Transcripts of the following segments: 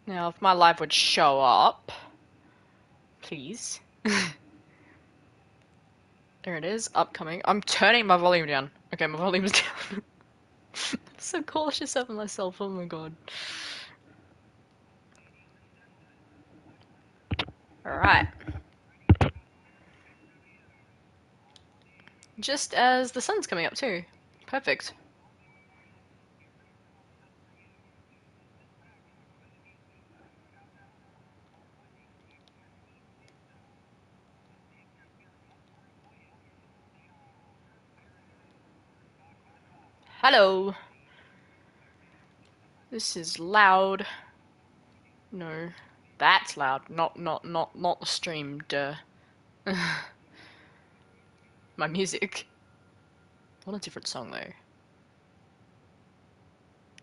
Now, if my live would show up, please. There it is, upcoming. I'm turning my volume down. Okay, my volume is down. I'm so cautious of myself, oh my god. Alright. Just as the sun's coming up too. Perfect. Hello. This is loud. No. That's loud. Not the stream, duh. My music. What a different song though.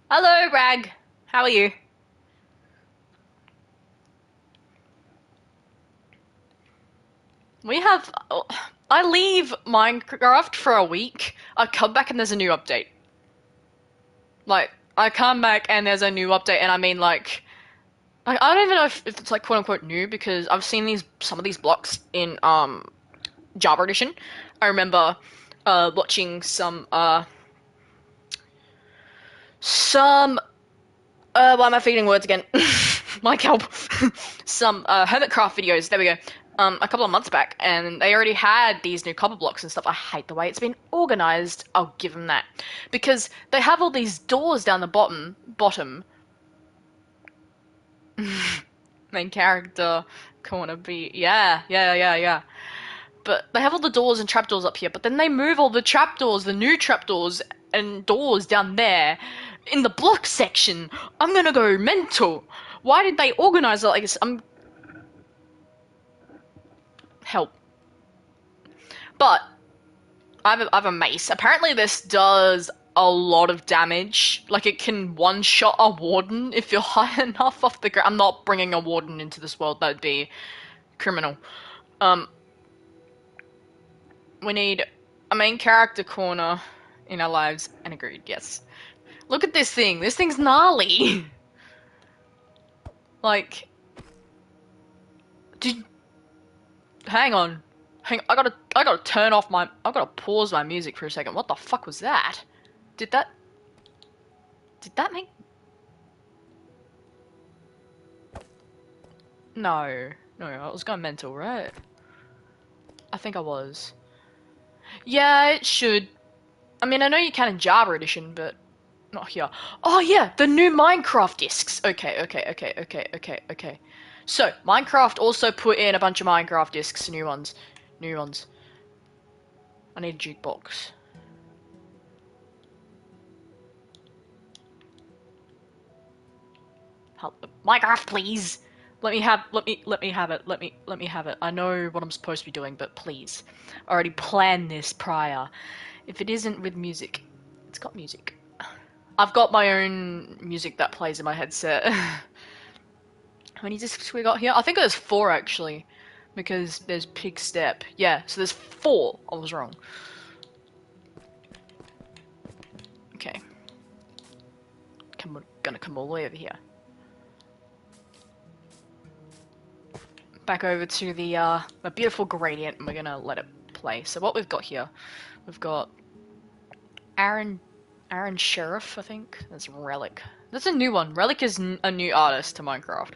Hello, Rag. How are you? We have. Oh, I leave Minecraft for a week. I come back and there's a new update. Like, I come back and there's a new update, and I mean, like I don't even know if it's like quote unquote new because I've seen some of these blocks in Java Edition. I remember watching some why am I feeding words again? Mike, help. Some Hermitcraft videos. There we go. A couple of months back, and they already had these new copper blocks and stuff. I hate the way it's been organized. I'll give them that because they have all these doors down the bottom. Main character corner B. Yeah. But they have all the doors and trapdoors up here, but then they move all the trapdoors, the new trapdoors and doors down there in the block section. I'm gonna go mental. Why did they organize it like this? Help. But I have a mace. Apparently this does a lot of damage. Like, it can one-shot a warden if you're high enough off the ground. I'm not bringing a warden into this world. That'd be criminal. We need a main character corner in our lives, and agreed, yes. Look at this thing. This thing's gnarly. Like, hang on. I gotta turn off I gotta pause my music for a second. What the fuck was that? Did that make... No, I was going mental, right? I think I was. Yeah, it should. I mean, I know you can in Java Edition, but not here. Oh yeah, the new Minecraft discs. Okay. So, Minecraft also put in a bunch of Minecraft discs, new ones. I need a jukebox. Help. Minecraft, please! Let me have it. I know what I'm supposed to be doing, but please. I already planned this prior. If it isn't with music, it's got music. I've got my own music that plays in my headset. How many discs we got here? I think there's 4 actually, because there's Pig Step. Yeah, so there's 4. I was wrong. Okay. Gonna come all the way over here. Back over to the beautiful gradient, and we're gonna let it play. So what we've got here, we've got Aaron Sheriff, I think. That's Relic. That's a new one. Relic is a new artist to Minecraft.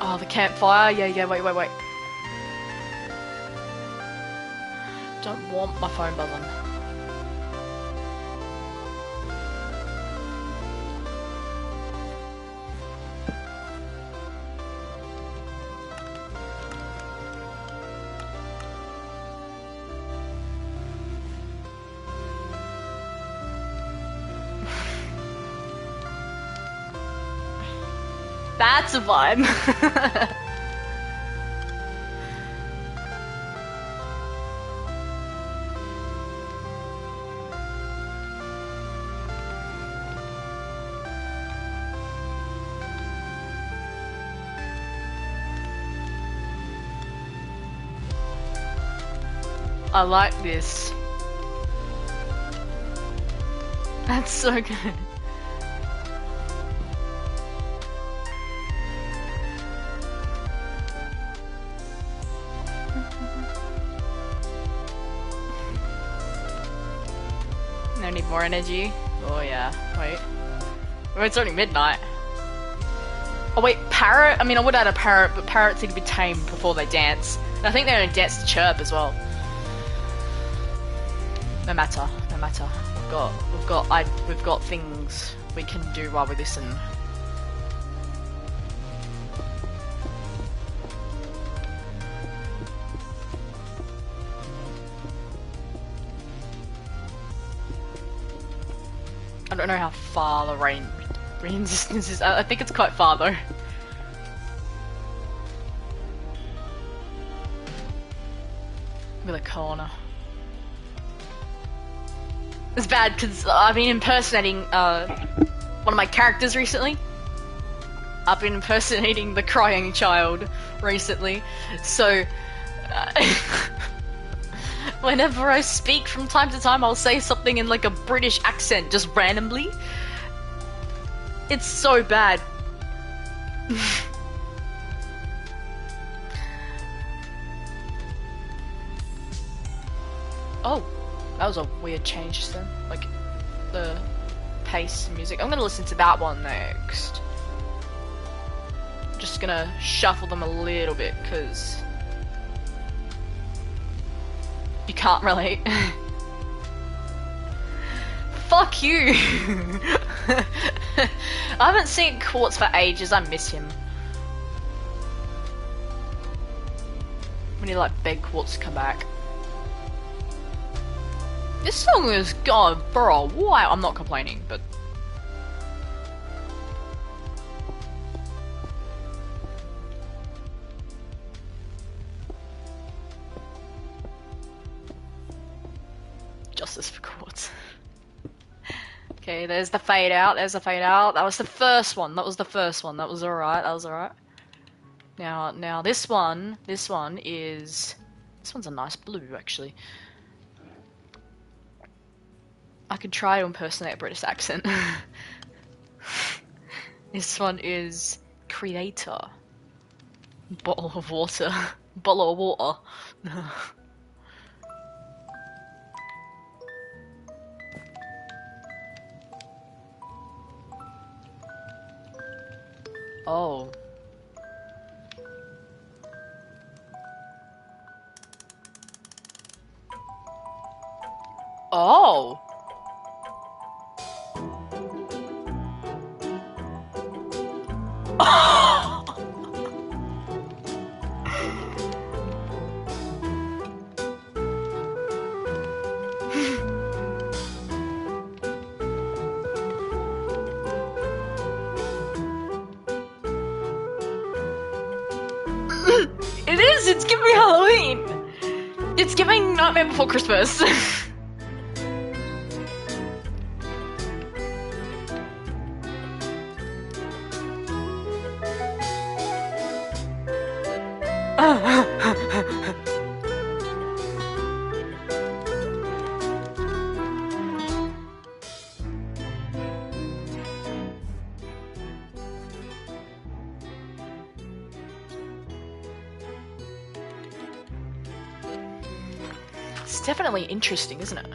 Oh, the campfire. Yeah. Wait. Don't want my phone buzzing. That's a vibe. I like this. That's so good. I need more energy. Oh yeah, wait. Oh, it's only midnight. Oh wait, parrot? I mean, I would add a parrot, but parrots need to be tamed before they dance. And I think they only dance to chirp as well. No matter, no matter. We've got things we can do while we listen. I don't know how far the rain resistance is. I think it's quite far though. With a corner. It's bad because I've been impersonating one of my characters recently. I've been impersonating the crying child recently, so whenever I speak from time to time, I'll say something in like a British accent just randomly. It's so bad. Oh, that was a weird change then. Like, the pace music. I'm gonna listen to that one next. Just gonna shuffle them a little bit, because you can't relate. Fuck you! I haven't seen Quartz for ages, I miss him. We need to like beg Quartz to come back. This song is gone for a while. I'm not complaining, but justice for Quartz. Okay, there's the fade out. There's the fade out. That was the first one. That was the first one. That was alright. That was alright. Now this one is, this one's a nice blue actually. I could try to impersonate a British accent. This one is Creator. Bottle of water. Bottle of water. Oh. Oh! It is! It's giving me Halloween! It's giving Nightmare Before Christmas. It's definitely interesting, isn't it?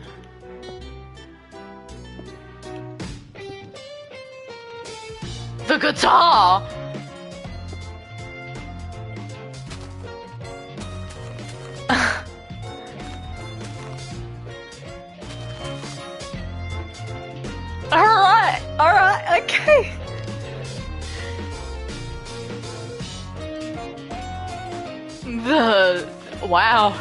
The guitar! Alright, okay. Wow.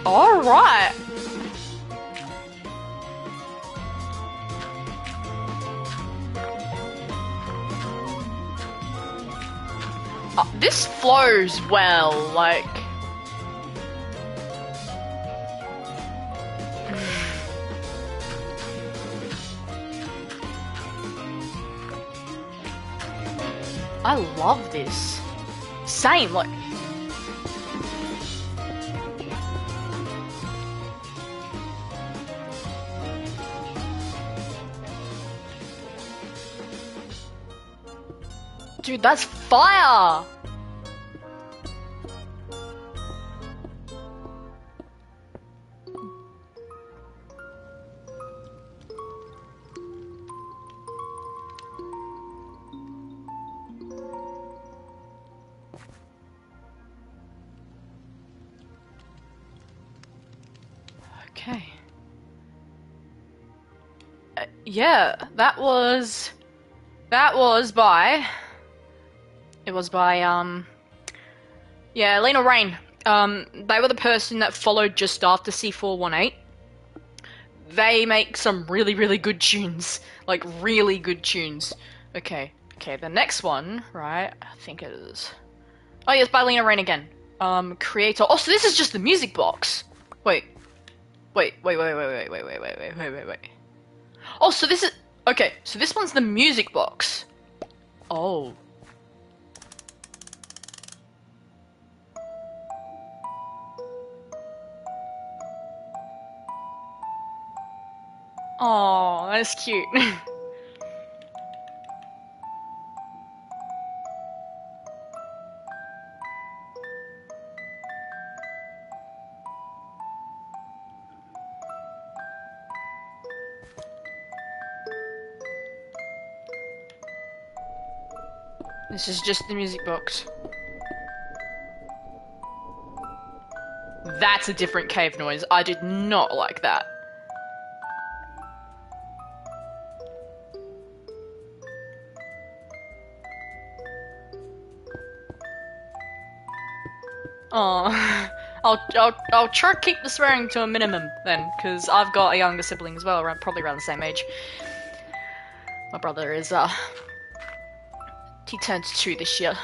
Alright. This flows well, like... I love this. Same, like... Dude, that's fire! Okay. Yeah, that was by... It was by, yeah, Lena Rain. They were the person that followed just after C418. They make some really, really good tunes. Like, really good tunes. Okay, the next one, right, I think it is... Oh, yeah, it's by Lena Rain again. Creator... Oh, so this is just the music box. Wait. Oh, so this is... Okay, so this one's the music box. Oh. Oh, that's cute. This is just the music box. That's a different cave noise. I did not like that. Oh, I'll try to keep the swearing to a minimum then, because I've got a younger sibling as well, probably around the same age. My brother is he turns 2 this year.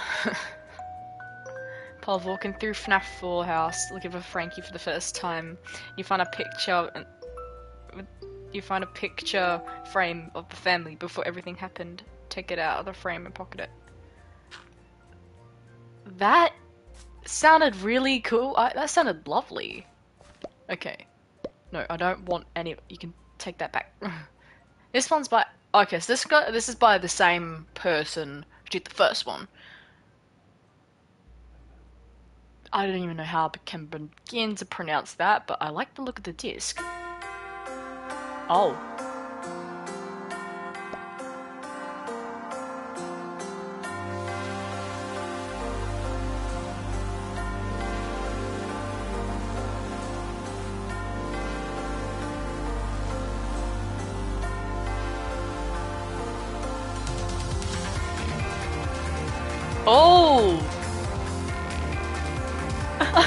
Paul walking through FNaF 4 house, looking for Frankie for the first time. You find a picture frame of the family before everything happened. Take it out of the frame and pocket it. That sounded really cool. That sounded lovely. Okay. No, I don't want any. You can take that back. This one's by. Okay, so this is by the same person who did the first one. I don't even know how I can begin to pronounce that, but I like the look of the disc. Oh. Oh!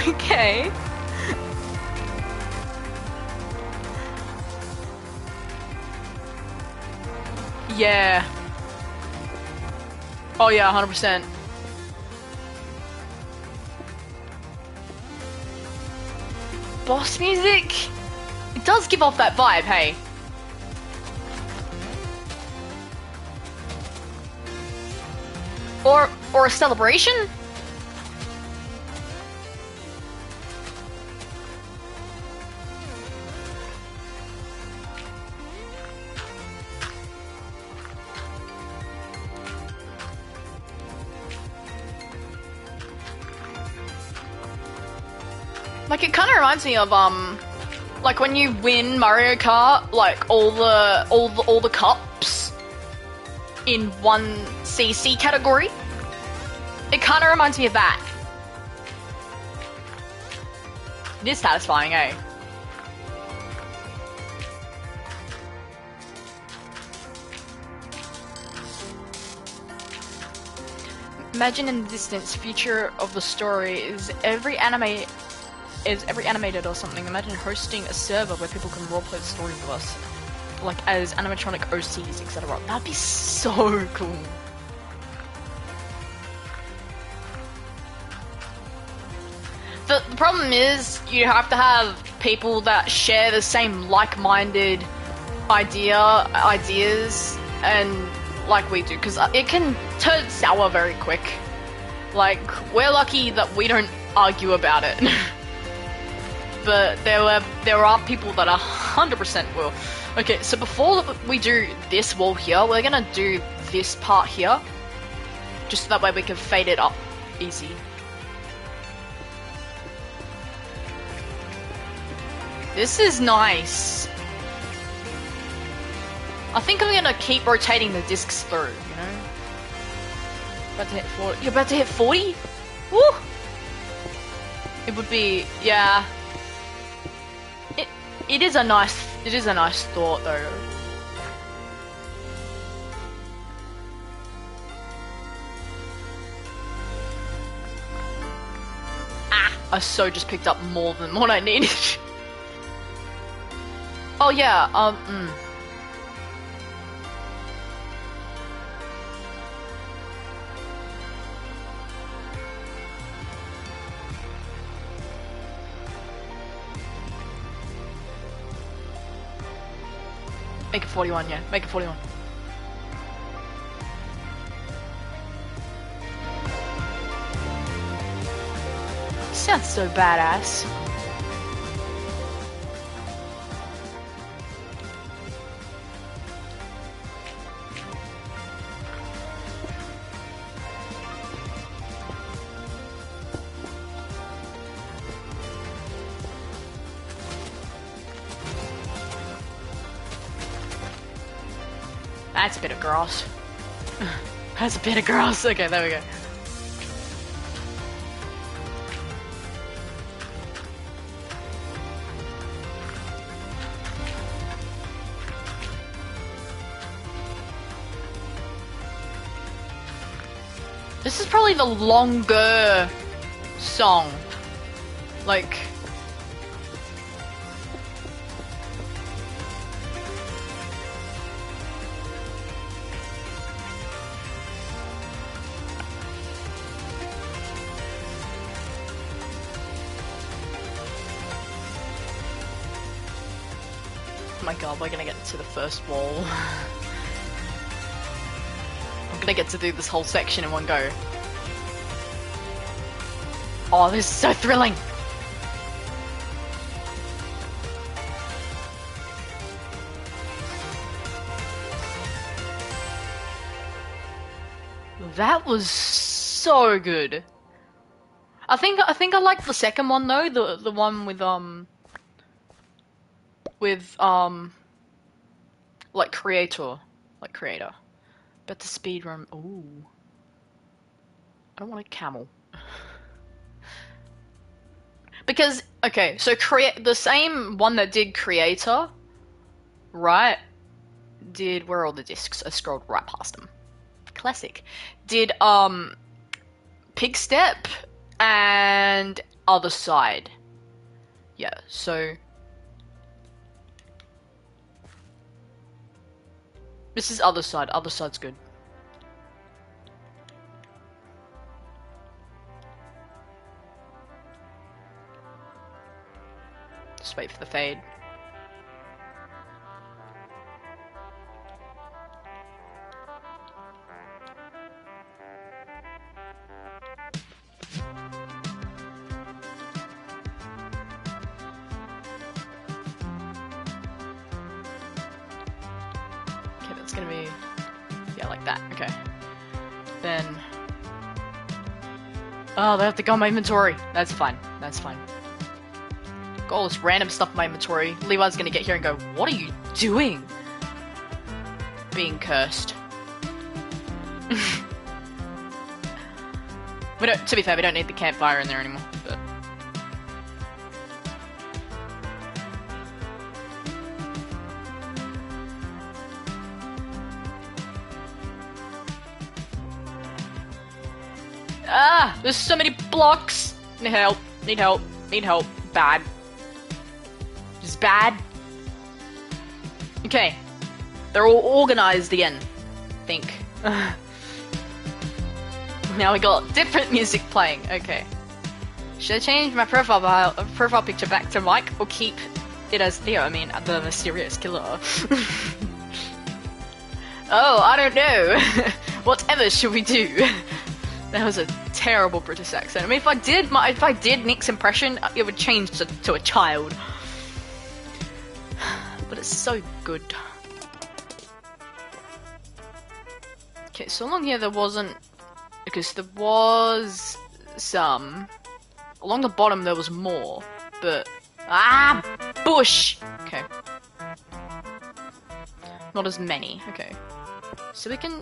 Okay. Yeah. Oh yeah, 100%. Boss music? It does give off that vibe, hey? Or a celebration? Like, it kind of reminds me of, like when you win Mario Kart, like all the cups in one CC category. It kind of reminds me of that. It is satisfying, eh? Imagine in the distance, future of the story is every animated or something. Imagine hosting a server where people can roleplay the story with us, like as animatronic OCs, etc. That'd be so cool. The problem is you have to have people that share the same like-minded ideas and like we do, because it can turn sour very quick. Like, we're lucky that we don't argue about it. But there are people that 100% will. Okay, so before we do this wall here, we're gonna do this part here. Just so that way we can fade it up easy. This is nice. I think I'm gonna keep rotating the discs through, you know? About to hit 40. You're about to hit 40? Woo! It would be, yeah. It is a nice thought though. Ah, I so just picked up more than what I needed. Oh yeah, Make it 41, yeah. Make it 41. Sounds so badass. That's a bit of grass. That's a bit of grass. Okay, there we go. This is probably the longer song. Like... Oh my god, we're gonna get to the first wall. I'm gonna get to do this whole section in one go. Oh, this is so thrilling! That was so good. I think I like the second one though, the one with like creator. But the speed run. Ooh, I don't want a camel. Because okay, so the same one that did creator, right? Did where are all the discs? I scrolled right past them. Classic. Did Pig Step and Other Side. Yeah, so this is Other Side. Other Side's good. Just wait for the fade. Okay, that's gonna be... yeah, like that. Okay. Then... oh, they have to go in my inventory. That's fine. That's fine. Got all this random stuff in my inventory. Levi's gonna get here and go, what are you doing? Being cursed. We don't, to be fair, we don't need the campfire in there anymore, but... ah! There's so many blocks! Need help. Need help. Need help. Bad. Just bad. Okay. They're all organized again. I think. Now we got different music playing. Okay. Should I change my profile picture back to Mike or keep it as Theo? I mean, the mysterious killer. Oh, I don't know. Whatever should we do? That was a terrible British accent. I mean, if I did Nick's impression, it would change to a child. But it's so good. Okay, so along here there wasn't... Because there was some... Along the bottom there was more, but... Ah! Bush! Okay. Not as many, okay. So we can...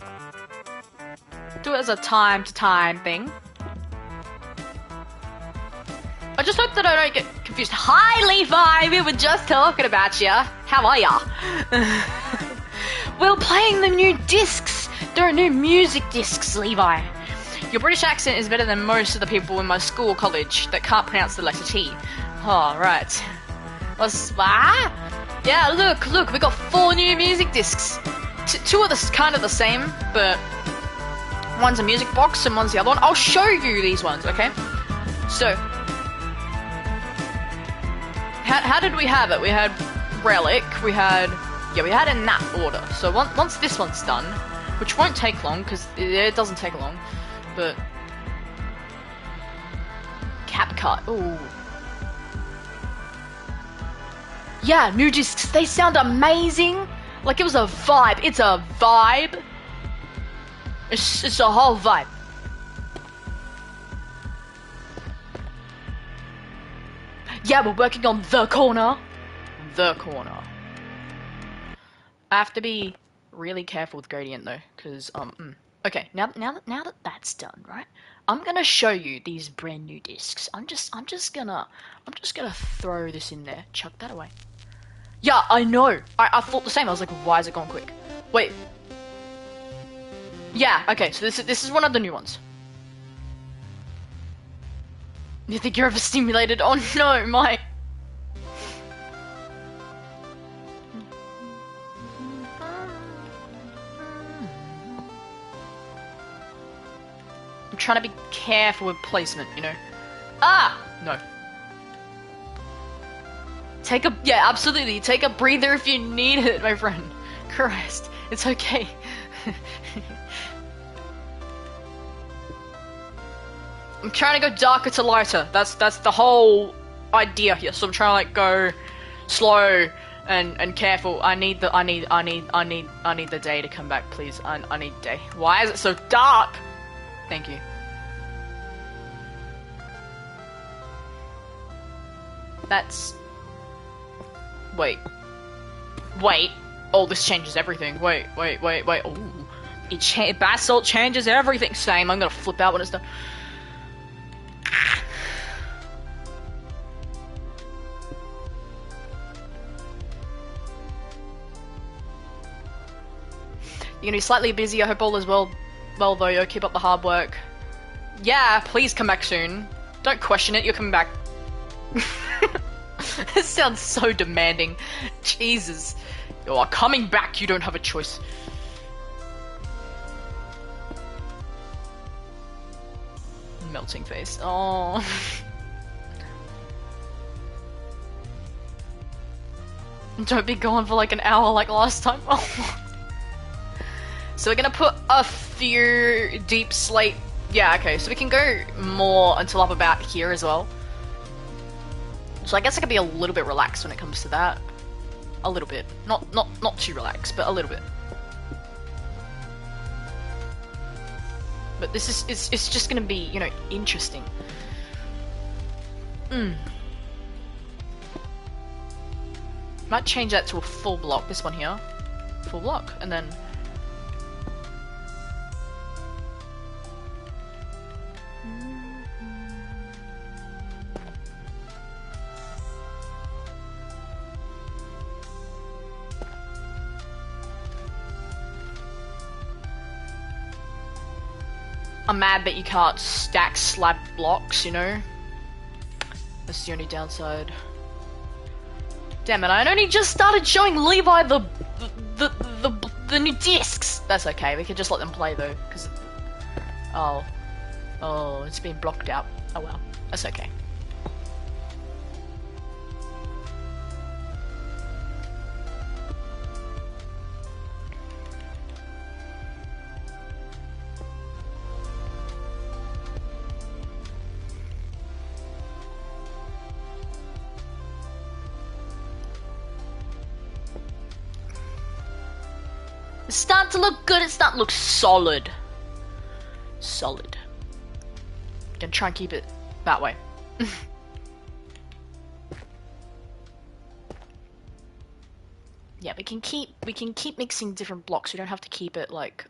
do it as a time-to-time thing. I just hope that I don't get confused. Hi, Levi! We were just talking about ya. How are ya? We're playing the new discs. There are new music discs, Levi. Your British accent is better than most of the people in my school or college that can't pronounce the letter T. Oh, right. What's... Ah? Yeah, look, we got 4 new music discs. Two are kind of the same, but... One's a music box and one's the other one. I'll show you these ones, okay? So... How did we have it? We had Relic, we had... Yeah, we had in that order. So once this one's done, which won't take long, because it doesn't take long, but... CapCut, ooh. Yeah, new discs, they sound amazing! Like it was a vibe, it's a vibe! It's a whole vibe. Yeah, we're working on the corner. The corner. I have to be really careful with gradient though, because okay, now that that's done, right? I'm gonna show you these brand new discs. I'm just gonna throw this in there. Chuck that away. Yeah, I know. I thought the same. I was like, why is it going quick? Wait. Yeah, okay, so this is one of the new ones. You think you're overstimulated? Oh no, Mike. I'm trying to be careful with placement, you know. Ah! No. Yeah, absolutely. Take a breather if you need it, my friend. Christ, it's okay. I'm trying to go darker to lighter. That's the whole idea here. So I'm trying to like go slow and careful. I need the day to come back, please. I need day. Why is it so dark? Thank you. That's... Wait. Oh, this changes everything. Wait. Ooh. Basalt changes everything. Same. I'm gonna flip out when it's done. You're gonna be slightly busy. I hope all is well though. Yo, keep up the hard work. Yeah, please come back soon. Don't question it. You're coming back. This sounds so demanding. Jesus, you are coming back. You don't have a choice. Melting face. Oh. Don't be gone for like an hour like last time. Oh. So we're gonna put a few deep slate. Yeah, okay, so we can go more until up about here as well. So I guess I can be a little bit relaxed when it comes to that. A little bit. Not too relaxed, but a little bit. But this is it's just gonna be, you know, interesting. Might change that to a full block, this one here. Full block, and then I'm mad that you can't stack slab blocks, you know? That's the only downside. Damn it, I only just started showing Levi the new discs! That's okay, we can just let them play though, because... Oh, it's been blocked out. Oh well, that's okay. It's starting to look good. It's starting to look solid. Solid. Gonna try and keep it that way. Yeah, we can keep mixing different blocks. We don't have to keep it like,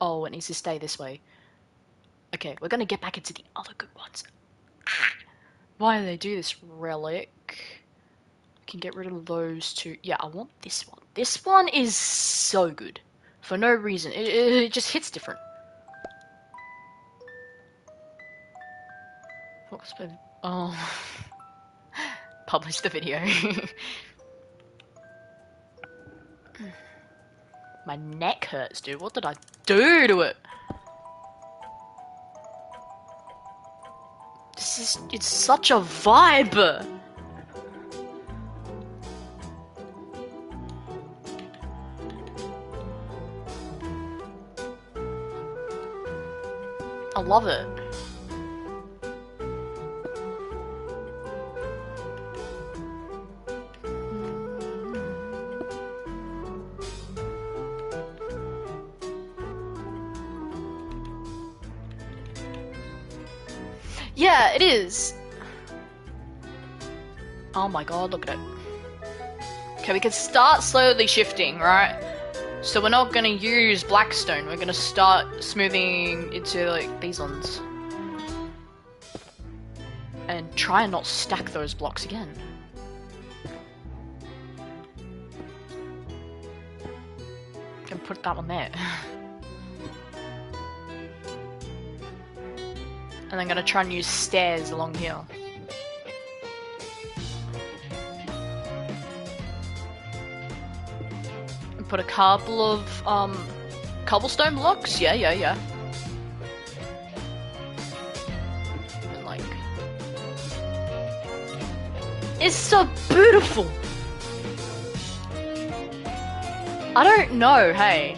oh, it needs to stay this way. Okay, we're gonna get back into the other good ones. Why do they do this? Relic. We can get rid of those two. Yeah, I want this one. This one is so good. For no reason. It just hits different. Oh. Publish the video. My neck hurts, dude. What did I do to it? It's such a vibe. I love it. Yeah, it is. Oh my god, look at it. Okay, we can start slowly shifting, right? So we're not gonna use blackstone, we're gonna start smoothing into like these ones. And try and not stack those blocks again. Can put that one there. And I'm gonna try and use stairs along here. And put a couple of cobblestone blocks. Yeah. And like, it's so beautiful. I don't know. Hey.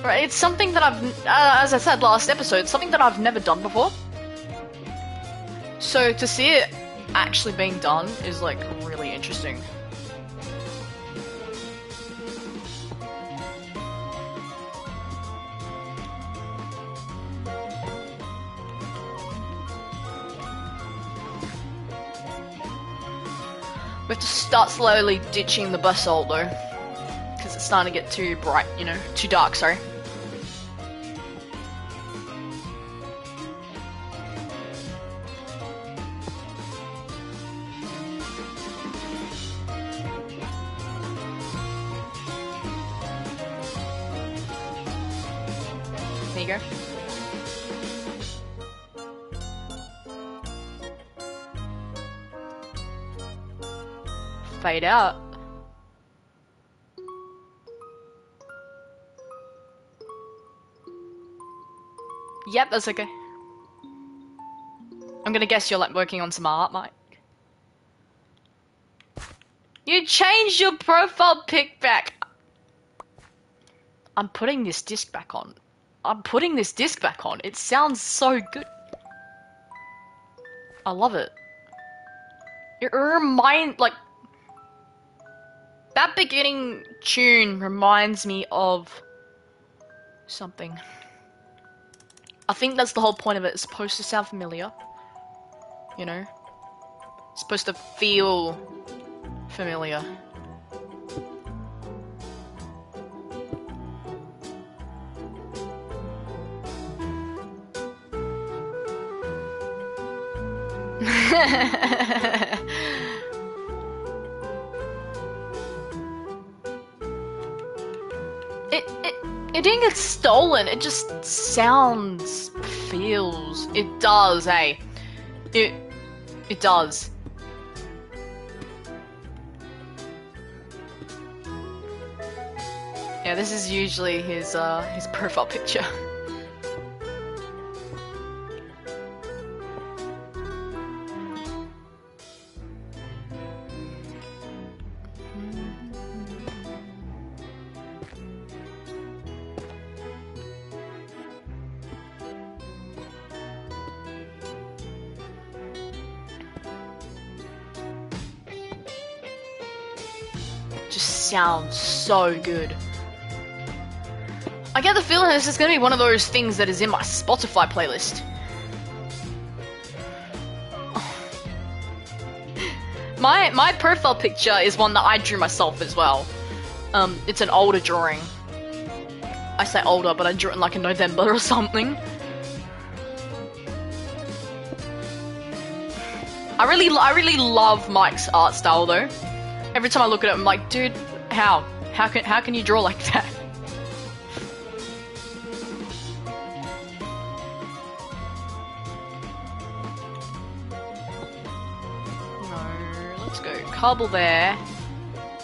Right, it's something that I've, as I said last episode, it's something that I've never done before. So to see it actually being done is like really interesting. We have to start slowly ditching the basalt though, because it's starting to get too bright, you know, too dark, sorry. There you go. Fade out. Yep, that's okay. I'm gonna guess you're like working on some art, Mike. You changed your profile pic back. I'm putting this disc back on. It sounds so good. I love it. It like, that beginning tune reminds me of something. I think that's the whole point of it. It's supposed to sound familiar. You know? It's supposed to feel familiar. It didn't get stolen, it just sounds, feels, it does, hey. It does. Yeah, this is usually his profile picture. Just sounds so good. I get the feeling this is gonna be one of those things that is in my Spotify playlist. My profile picture is one that I drew myself as well. It's an older drawing. I say older, but I drew it in like in November or something. I really love Mike's art style though. Every time I look at it, I'm like, dude, how can you draw like that? No, let's go. Cobble there.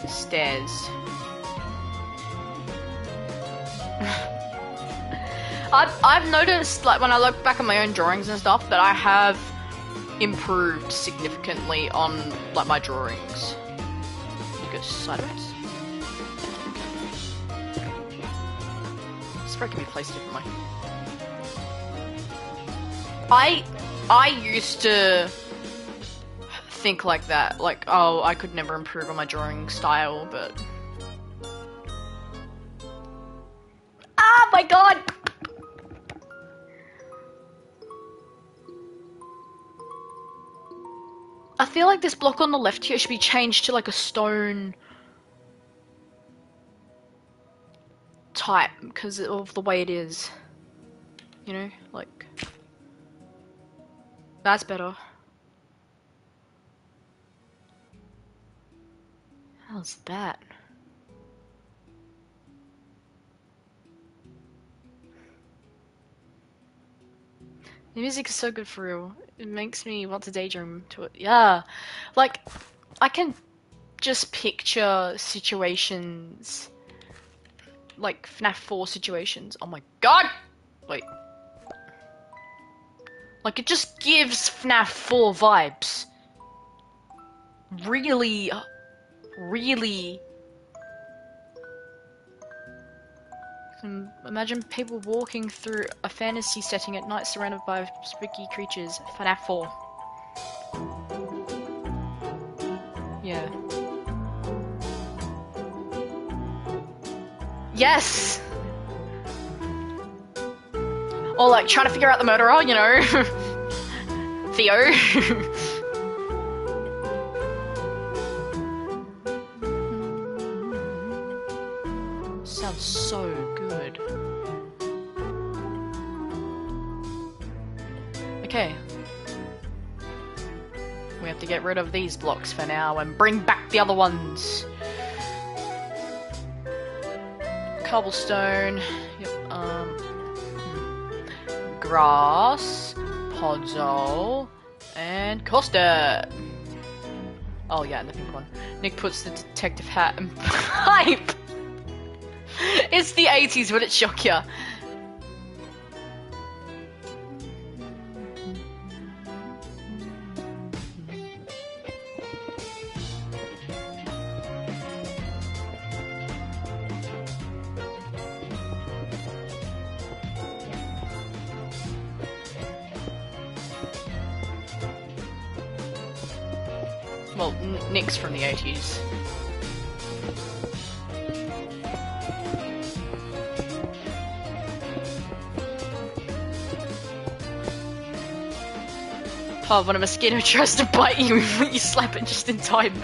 Stairs. I've noticed, like, when I look back at my own drawings and stuff, that I have improved significantly on, like, my drawings. You go sideways? This break can be placed differently. I used to think like that, like, oh, I could never improve on my drawing style, but... Ah, my god! I feel like this block on the left here should be changed to like a stone type because of the way it is. You know, like that's better. How's that? The music is so good for real. It makes me want to daydream to it. Yeah. Like, I can just picture situations, like FNaF 4 situations. Oh my god! Wait. Like, it just gives FNaF 4 vibes. Really, really. Imagine people walking through a fantasy setting at night surrounded by spooky creatures. FNaF 4. Yeah. Yes! Or like trying to figure out the murderer, you know? Theo. Sounds so good. Okay. We have to get rid of these blocks for now and bring back the other ones. Cobblestone. Yep. Grass. Podzol. And custard. Oh yeah, and the pink one. Nick puts the detective hat and pipe. It's the 80s, would it shock ya? Well, Nick's from the 80s. Oh, when a mosquito tries to bite you, you slap it just in time.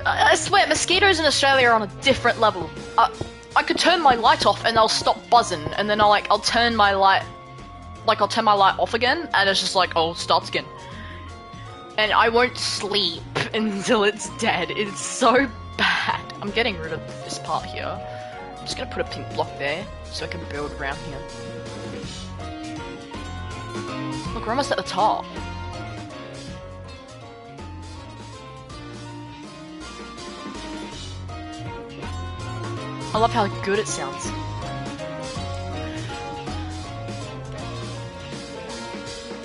I swear, mosquitoes in Australia are on a different level. I could turn my light off and they'll stop buzzing, and then I'll turn my light off again, and it's just like, oh, it starts again. And I won't sleep until it's dead. It's so bad. I'm getting rid of this part here. I'm just gonna put a pink block there, so I can build around here. Look, we're almost at the top. I love how good it sounds.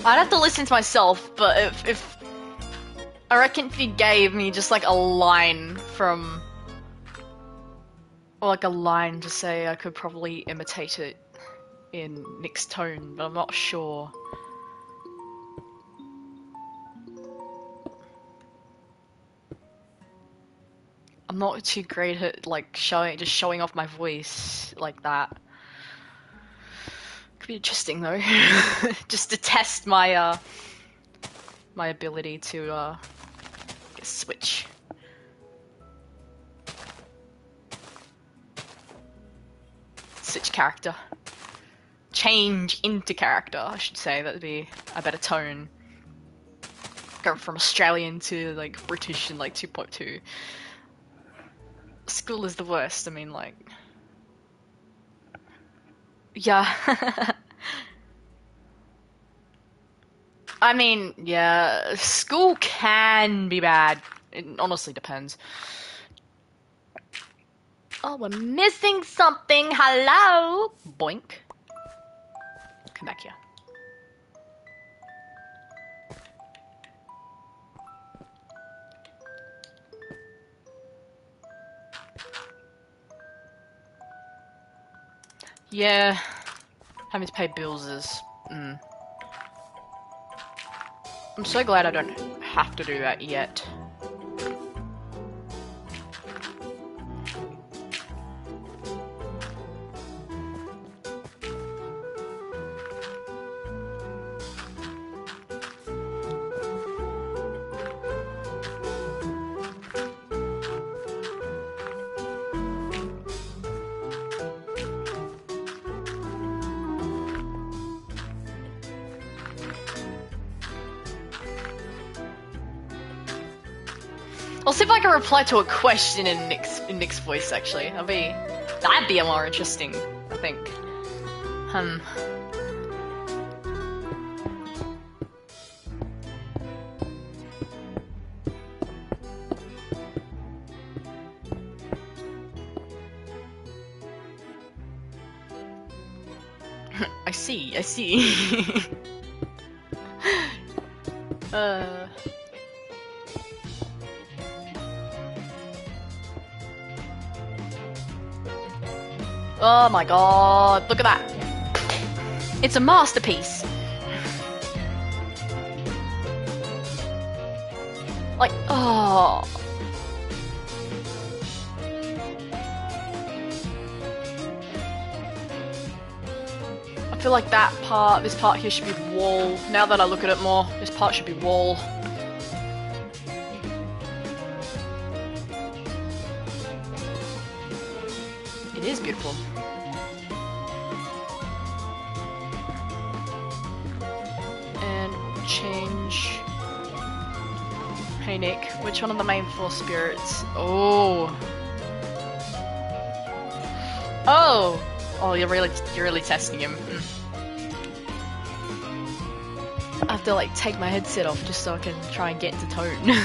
I'd have to listen to myself, but if I reckon if you gave me just like a line from, or like a line to say, I could probably imitate it in Nick's tone, but I'm not sure. I'm not too great at like showing off my voice like that. Could be interesting though, just to test my my ability to switch. Switch character. Change into character, I should say. That'd be a better tone. Going from Australian to like British in like 2.2. School is the worst. I mean, like, yeah. I mean, yeah, school can be bad. It honestly depends. Oh, we're missing something. Hello? Boink. Come back here. Yeah, having to pay bills is... I'm so glad I don't have to do that yet. I'll see if I can reply to a question in Nick's voice, actually. That'd be more interesting, I think. I see. Oh my god, look at that. It's a masterpiece. Like, oh. I feel like this part here should be wall. Now that I look at it more, this part should be wall. It is beautiful. And change. Hey Nick, which one of the main 4 spirits? Oh. Oh! Oh, you're really testing him. I have to like take my headset off just so I can try and get into tone.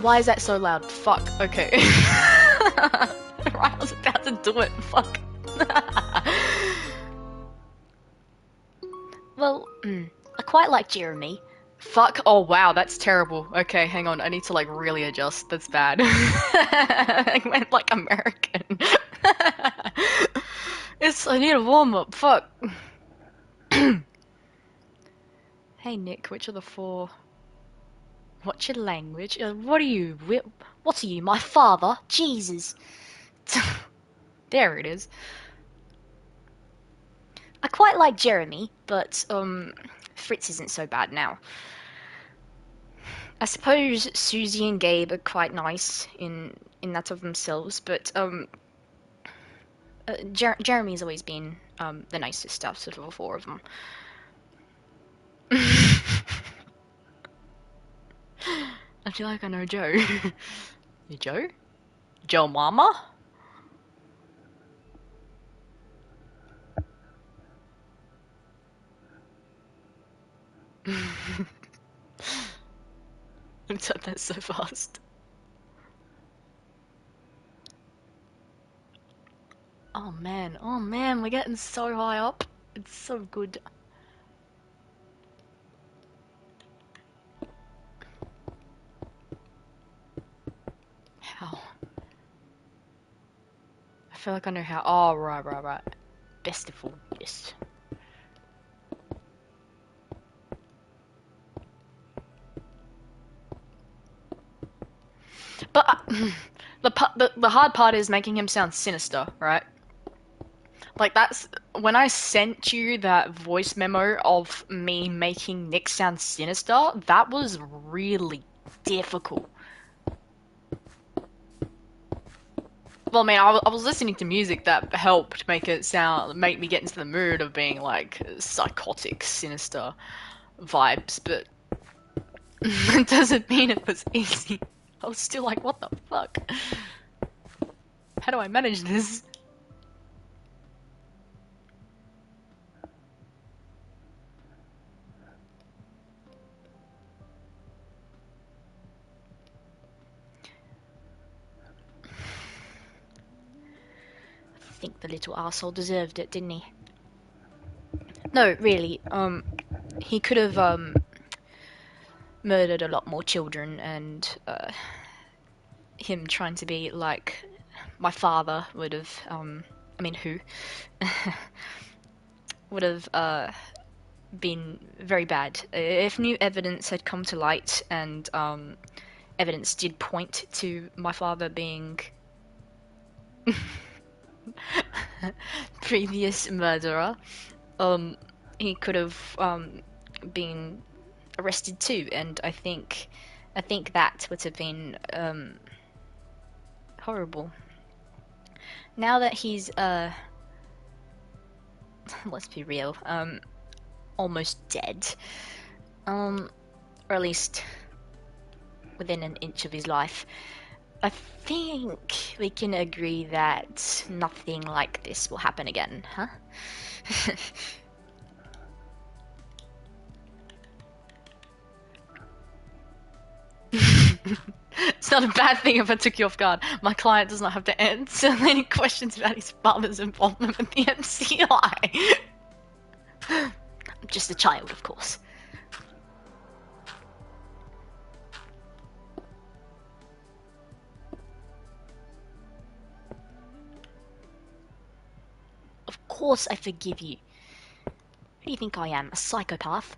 Why is that so loud? Fuck, okay. Right, I was about to do it, fuck. Well, I quite like Jeremy. Fuck, oh wow, that's terrible. Okay, hang on, I need to like really adjust, that's bad. I went like American. I need a warm-up, fuck. Hey Nick, which of the 4... What's your language? What are you? What are you, my father? Jesus. There it is. I quite like Jeremy, but, Fritz isn't so bad now. I suppose Susie and Gabe are quite nice in that of themselves, but, Jeremy's always been, the nicest out of all 4 of them. I feel like I know Joe. You Joe? Joe Mama? I said that so fast. Oh man, we're getting so high up. It's so good. How? I feel like I know how. Oh, right. Festival, yes. But the hard part is making him sound sinister, right? Like that's when I sent you that voice memo of me making Nick sound sinister, that was really difficult. Well, I mean, I was listening to music that helped make me get into the mood of being like psychotic, sinister vibes, but it doesn't mean it was easy. I was still like, what the fuck? How do I manage this? I think the little arsehole deserved it, didn't he? No, really, he could have, murdered a lot more children, and, him trying to be like my father would have, I mean, who? would have, been very bad. If new evidence had come to light and, evidence did point to my father being previous murderer, he could have been arrested too, and I think that would have been horrible. Now that he's let's be real, almost dead, or at least within an inch of his life, I think we can agree that nothing like this will happen again, huh? It's not a bad thing if I took you off guard. My client does not have to answer any questions about his father's involvement with the MCI. I'm just a child, of course. Of course I forgive you. Who do you think I am, a psychopath?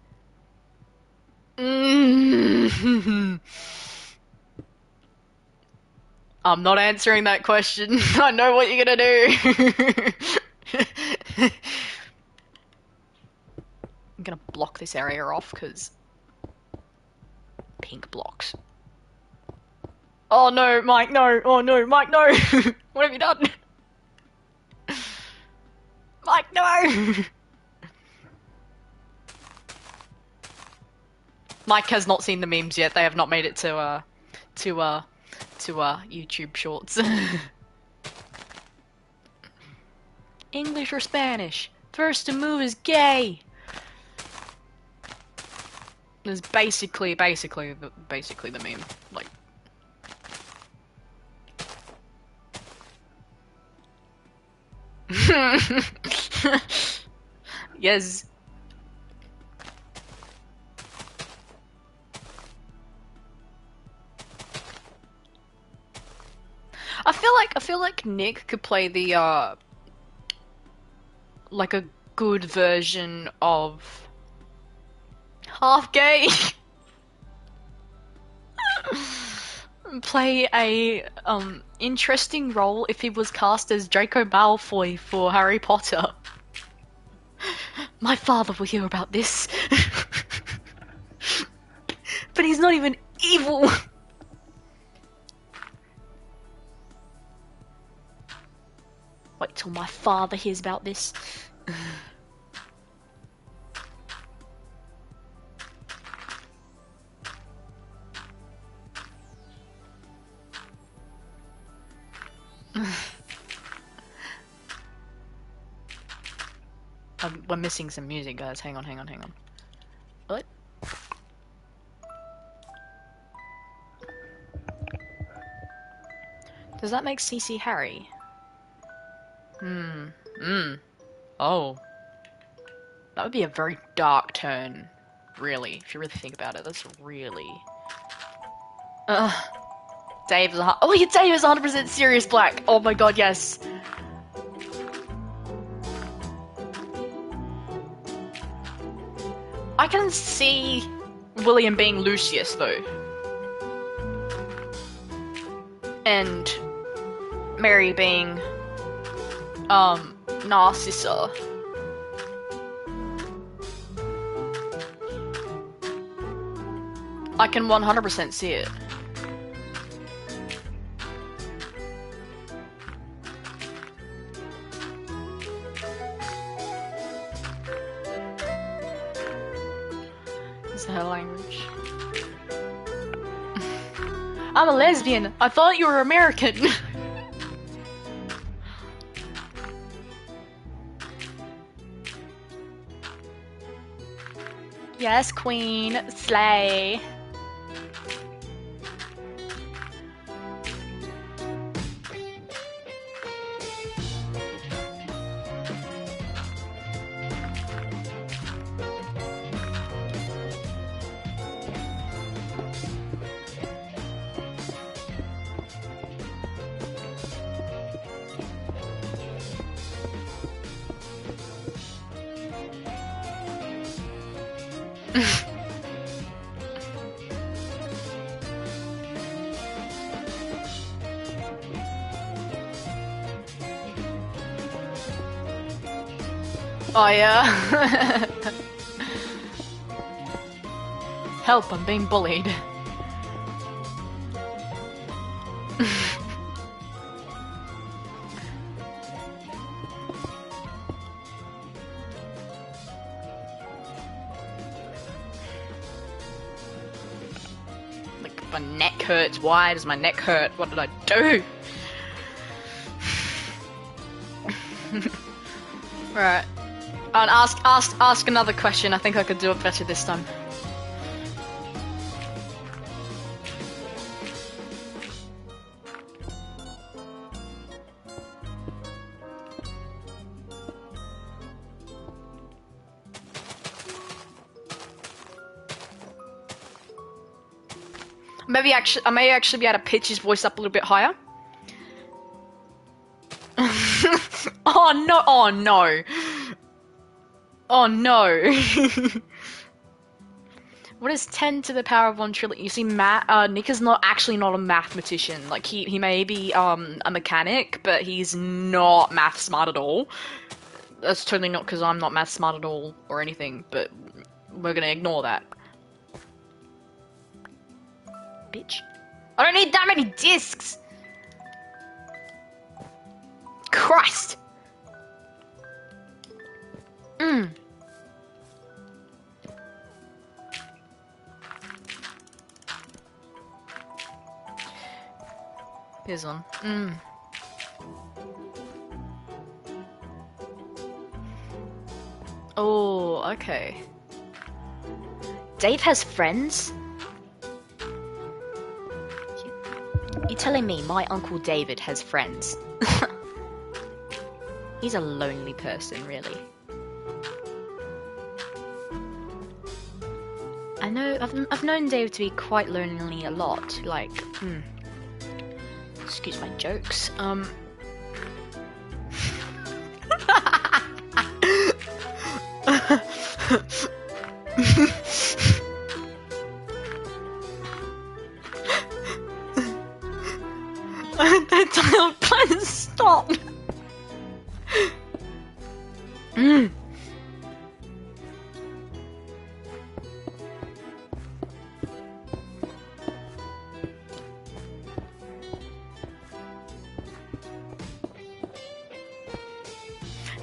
I'm not answering that question. I know what you're gonna do. I'm gonna block this area off, because pink blocks. Oh no, Mike, no! Oh no, Mike, no! What have you done? Mike, no! Mike has not seen the memes yet. They have not made it to YouTube Shorts. English or Spanish? First to move is gay. There's basically the meme. Like, yes. I feel like Nick could play the like a good version of half gay. Play a interesting role if he was cast as Draco Malfoy for Harry Potter. My father will hear about this. But he's not even evil. Wait till my father hears about this. We're missing some music, guys. Hang on. What? Does that make CC Harry? Oh. That would be a very dark turn. Really, if you really think about it, that's really... Dave is oh yeah, Dave is 100% Sirius Black! Oh my god, yes! I can see William being Lucius, though. and Mary being Narcissa. I can 100% see it. Is her language? I'm a lesbian. I thought you were American. Yes, queen. Slay. Oh yeah. Help, I'm being bullied. Like, my neck hurts. Why does my neck hurt? What did I do? Right. And ask another question. I think I could do it better this time. I may actually be able to pitch his voice up a little bit higher. Oh no! Oh no! Oh no! What is 10 to the power of 1 trillion? You see, Nick is not a mathematician. Like, he may be a mechanic, but he's not math smart at all. That's totally not because I'm not math smart at all or anything, but we're gonna ignore that. Bitch. I don't need that many discs! Christ! Here's one. Oh, okay. Dave has friends? You're telling me my Uncle David has friends? He's a lonely person, really. I know, I've known Dave to be quite lonely a lot, like, excuse my jokes, Please stop!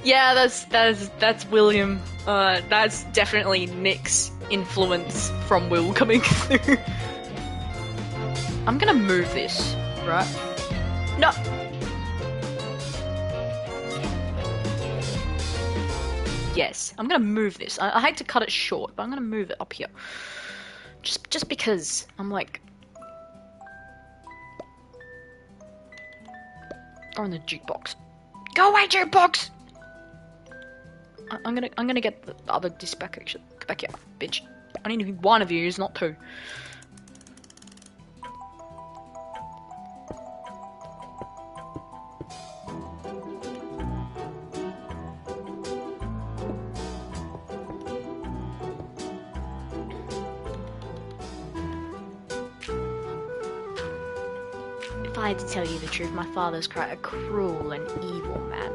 Yeah, that's William. That's definitely Nick's influence from Will coming through. I'm gonna move this, right? No! Yes, I'm gonna move this. I hate to cut it short, but I'm gonna move it up here. Just because I'm like... Or in the jukebox. Go away, jukebox! I'm gonna get the other disc back, actually. Get back here, bitch. I need to be one of you, not two. If I had to tell you the truth, my father's quite a cruel and evil man.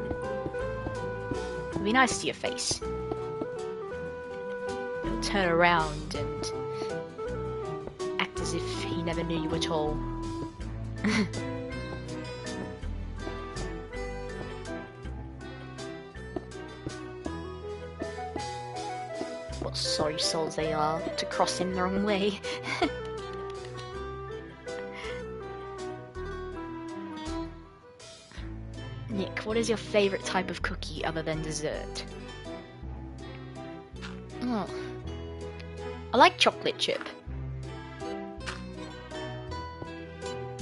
He'll be nice to your face. He'll turn around and act as if he never knew you at all. What sorry souls they are to cross him the wrong way. Nick, what is your favourite type of cookie other than dessert? Oh, I like chocolate chip.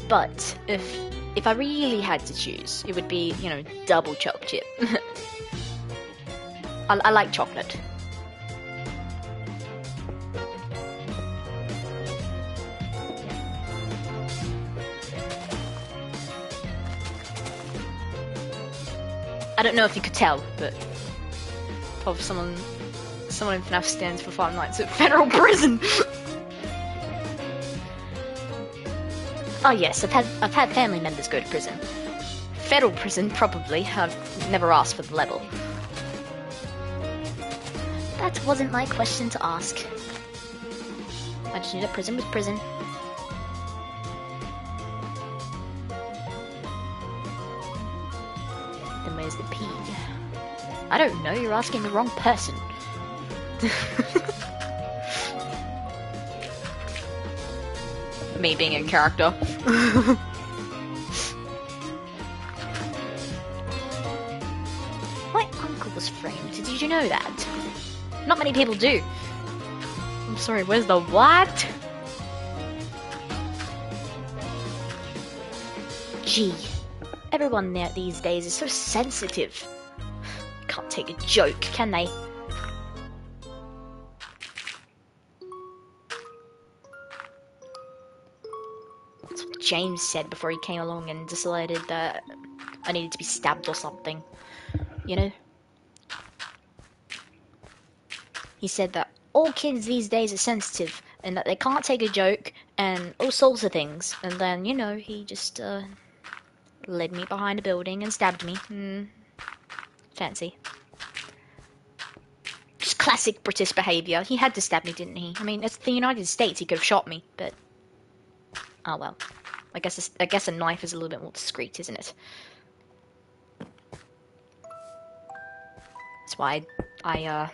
But if I really had to choose, it would be, you know, double chocolate chip. I like chocolate. I don't know if you could tell, but probably someone in FNaF stands for 5 nights at federal prison. Oh yes, I've had family members go to prison. Federal prison, probably. I've never asked for the level. That wasn't my question to ask. I just knew that prison was prison. Then where's the P? I don't know, you're asking the wrong person. Me being in character. My uncle was framed. Did you know that? Not many people do. I'm sorry, where's the what? Gee, everyone there these days is so sensitive. Can't take a joke, can they? That's what James said before he came along and decided that I needed to be stabbed or something. You know? He said that all kids these days are sensitive and that they can't take a joke and all sorts of things. And then, you know, he just led me behind a building and stabbed me. Fancy. Just classic British behaviour. He had to stab me, didn't he? I mean, it's the United States. He could have shot me, but oh well. I guess a knife is a little bit more discreet, isn't it? That's why I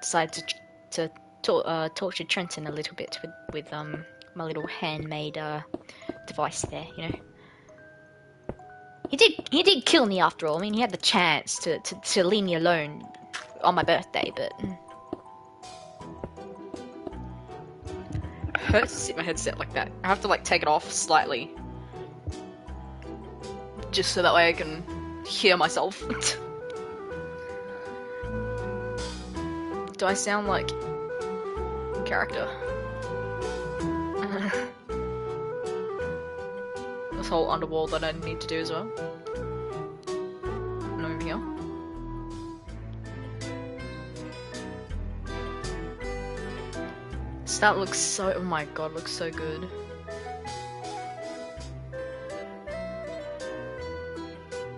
decided to torture Trenton a little bit with my little handmade device there, you know. He did kill me after all. I mean, he had the chance to leave me alone on my birthday, but it hurts to sit my headset like that. I have to like take it off slightly, just so that way I can hear myself. Do I sound like character? This whole underworld that I need to do as well. And over here. That looks so, oh my god, looks so good.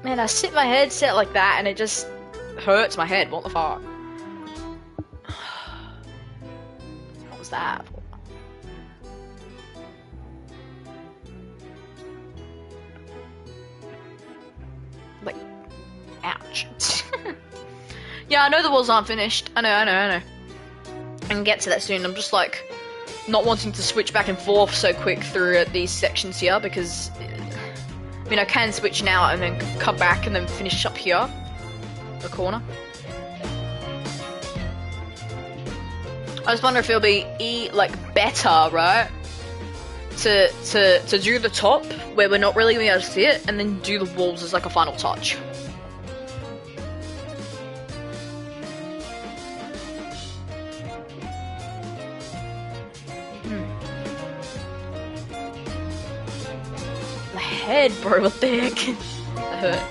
Man, I sit my headset like that and it just hurts my head. What the fuck? What was that? Like, ouch. Yeah, I know the walls aren't finished. I know. I can get to that soon. I'm just like not wanting to switch back and forth so quick through these sections here because I mean I can switch now and then come back and then finish up here, the corner. I just wonder if it'll be better, right? To do the top where we're not really gonna be able to see it, and then do the walls as like a final touch. My head, bro, what the heck? That hurt.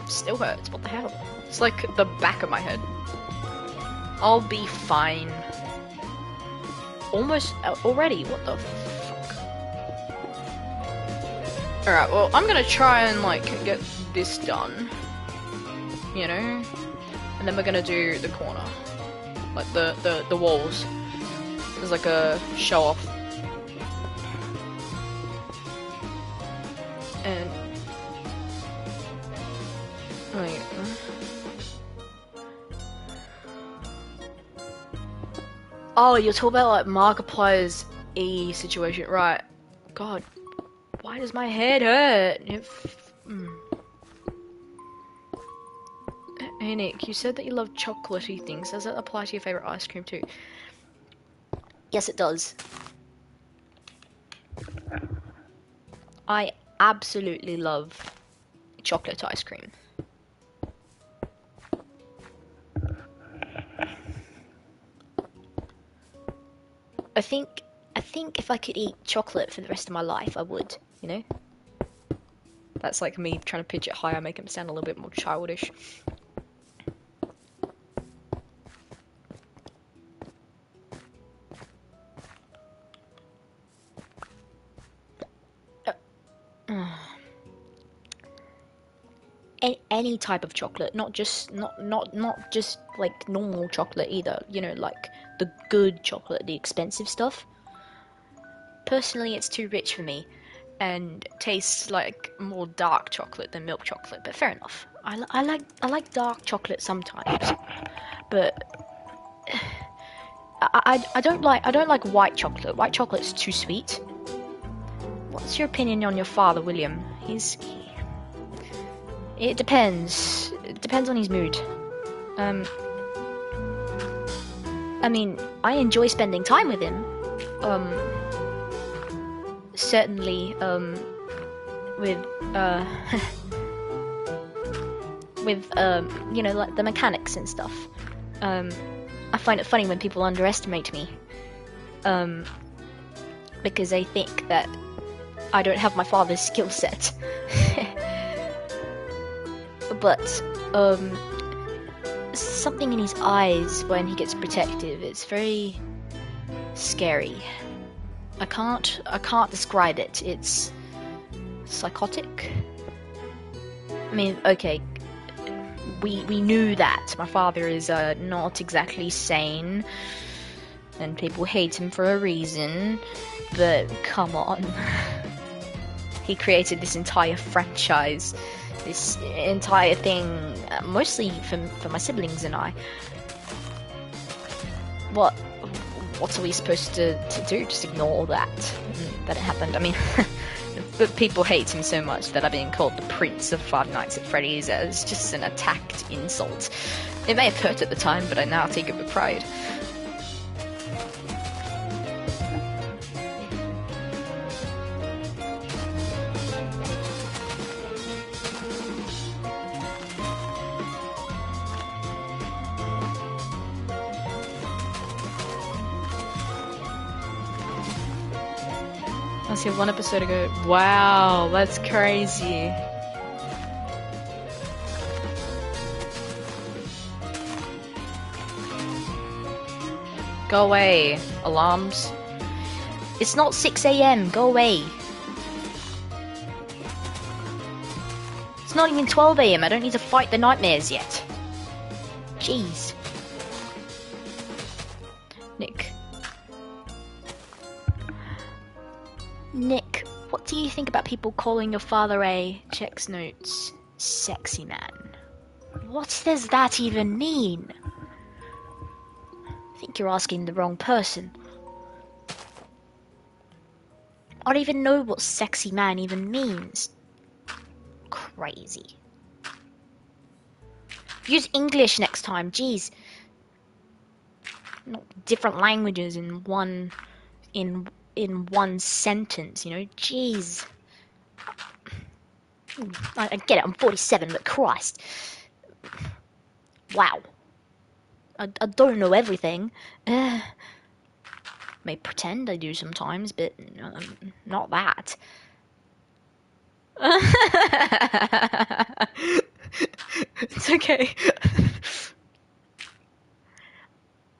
Still hurts, what the hell? It's like the back of my head. I'll be fine. Almost already, what the fuck? Alright, well, I'm gonna try and, like, get this done. You know? And then we're gonna do the corner. Like, the walls. There's like a show off. And... wait. Oh, you're talking about, like, Markiplier's E situation. Right. God. Why does my head hurt? Hey Nick, you said that you love chocolatey things. Does that apply to your favorite ice cream too? Yes, it does. I absolutely love chocolate ice cream. I think if I could eat chocolate for the rest of my life, I would, you know? That's like me trying to pitch it higher, make him sound a little bit more childish. Any type of chocolate, not just like normal chocolate either. You know, like the good chocolate, the expensive stuff. Personally, it's too rich for me, and tastes like more dark chocolate than milk chocolate. But fair enough. I like dark chocolate sometimes, but I don't like white chocolate. White chocolate's too sweet. What's your opinion on your father, William? It depends. It depends on his mood. I mean, I enjoy spending time with him. Certainly, with, with, you know, like the mechanics and stuff. I find it funny when people underestimate me. Because they think that I don't have my father's skill set. But, something in his eyes when he gets protective, it's very scary. I can't describe it. It's psychotic. I mean, okay, we knew that my father is not exactly sane, and people hate him for a reason, but come on. He created this entire franchise, this entire thing, mostly for my siblings and I. What are we supposed to do? Just ignore that it happened? I mean, but people hate him so much that I've been called the Prince of Five Nights at Freddy's as just an attacked insult. It may have hurt at the time, but I now take it with pride. I see 1 episode ago. Wow, that's crazy. Go away, alarms. It's not 6 AM, go away. It's not even 12 AM, I don't need to fight the nightmares yet. Jeez. Nick, what do you think about people calling your father a, checks notes, sexy man? What does that even mean? I think you're asking the wrong person. I don't even know what sexy man even means. Crazy. Use English next time, jeez. Not different languages in one sentence, you know? Jeez. I get it, I'm 47, but Christ. Wow. I don't know everything. May pretend I do sometimes, but not that. It's okay.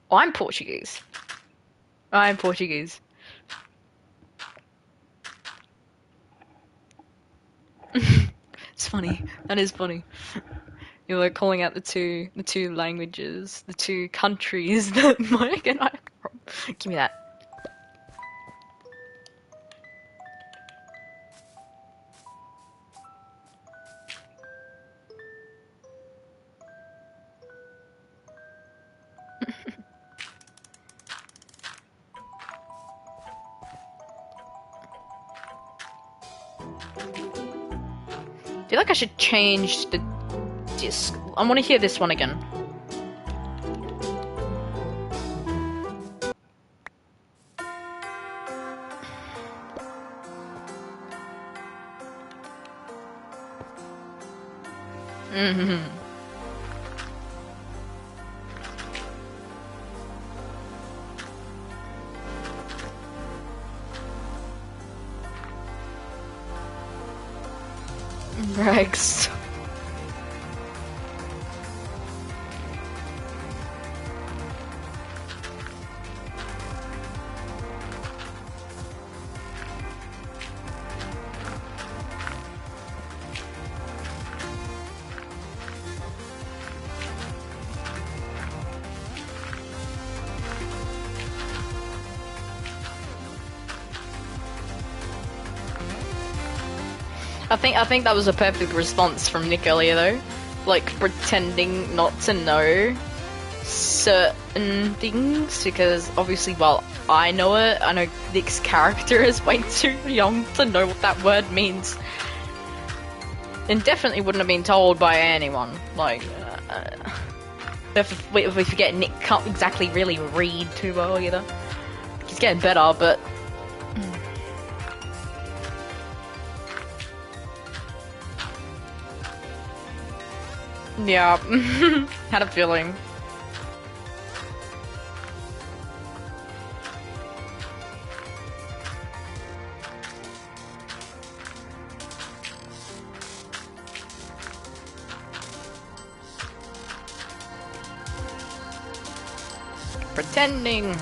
I'm Portuguese. I'm Portuguese. is funny. That is funny. You're like calling out the two languages, the two countries that Mike and I are from. Give me that. I feel like I should change the disc. I want to hear this one again. Rex. I think that was a perfect response from Nick earlier though. Like pretending not to know certain things because obviously while I know it, I know Nick's character is way too young to know what that word means. And definitely wouldn't have been told by anyone. Like, if we forget Nick can't exactly really read too well either. He's getting better, but... Yeah, had a feeling. Pretending.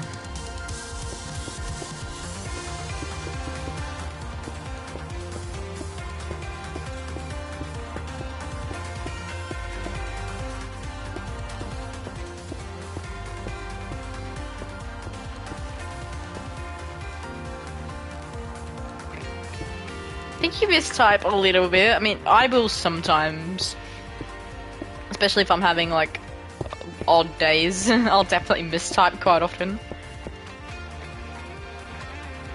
I think you mistype a little bit. I mean, I will sometimes. Especially if I'm having, like, odd days. I'll definitely mistype quite often.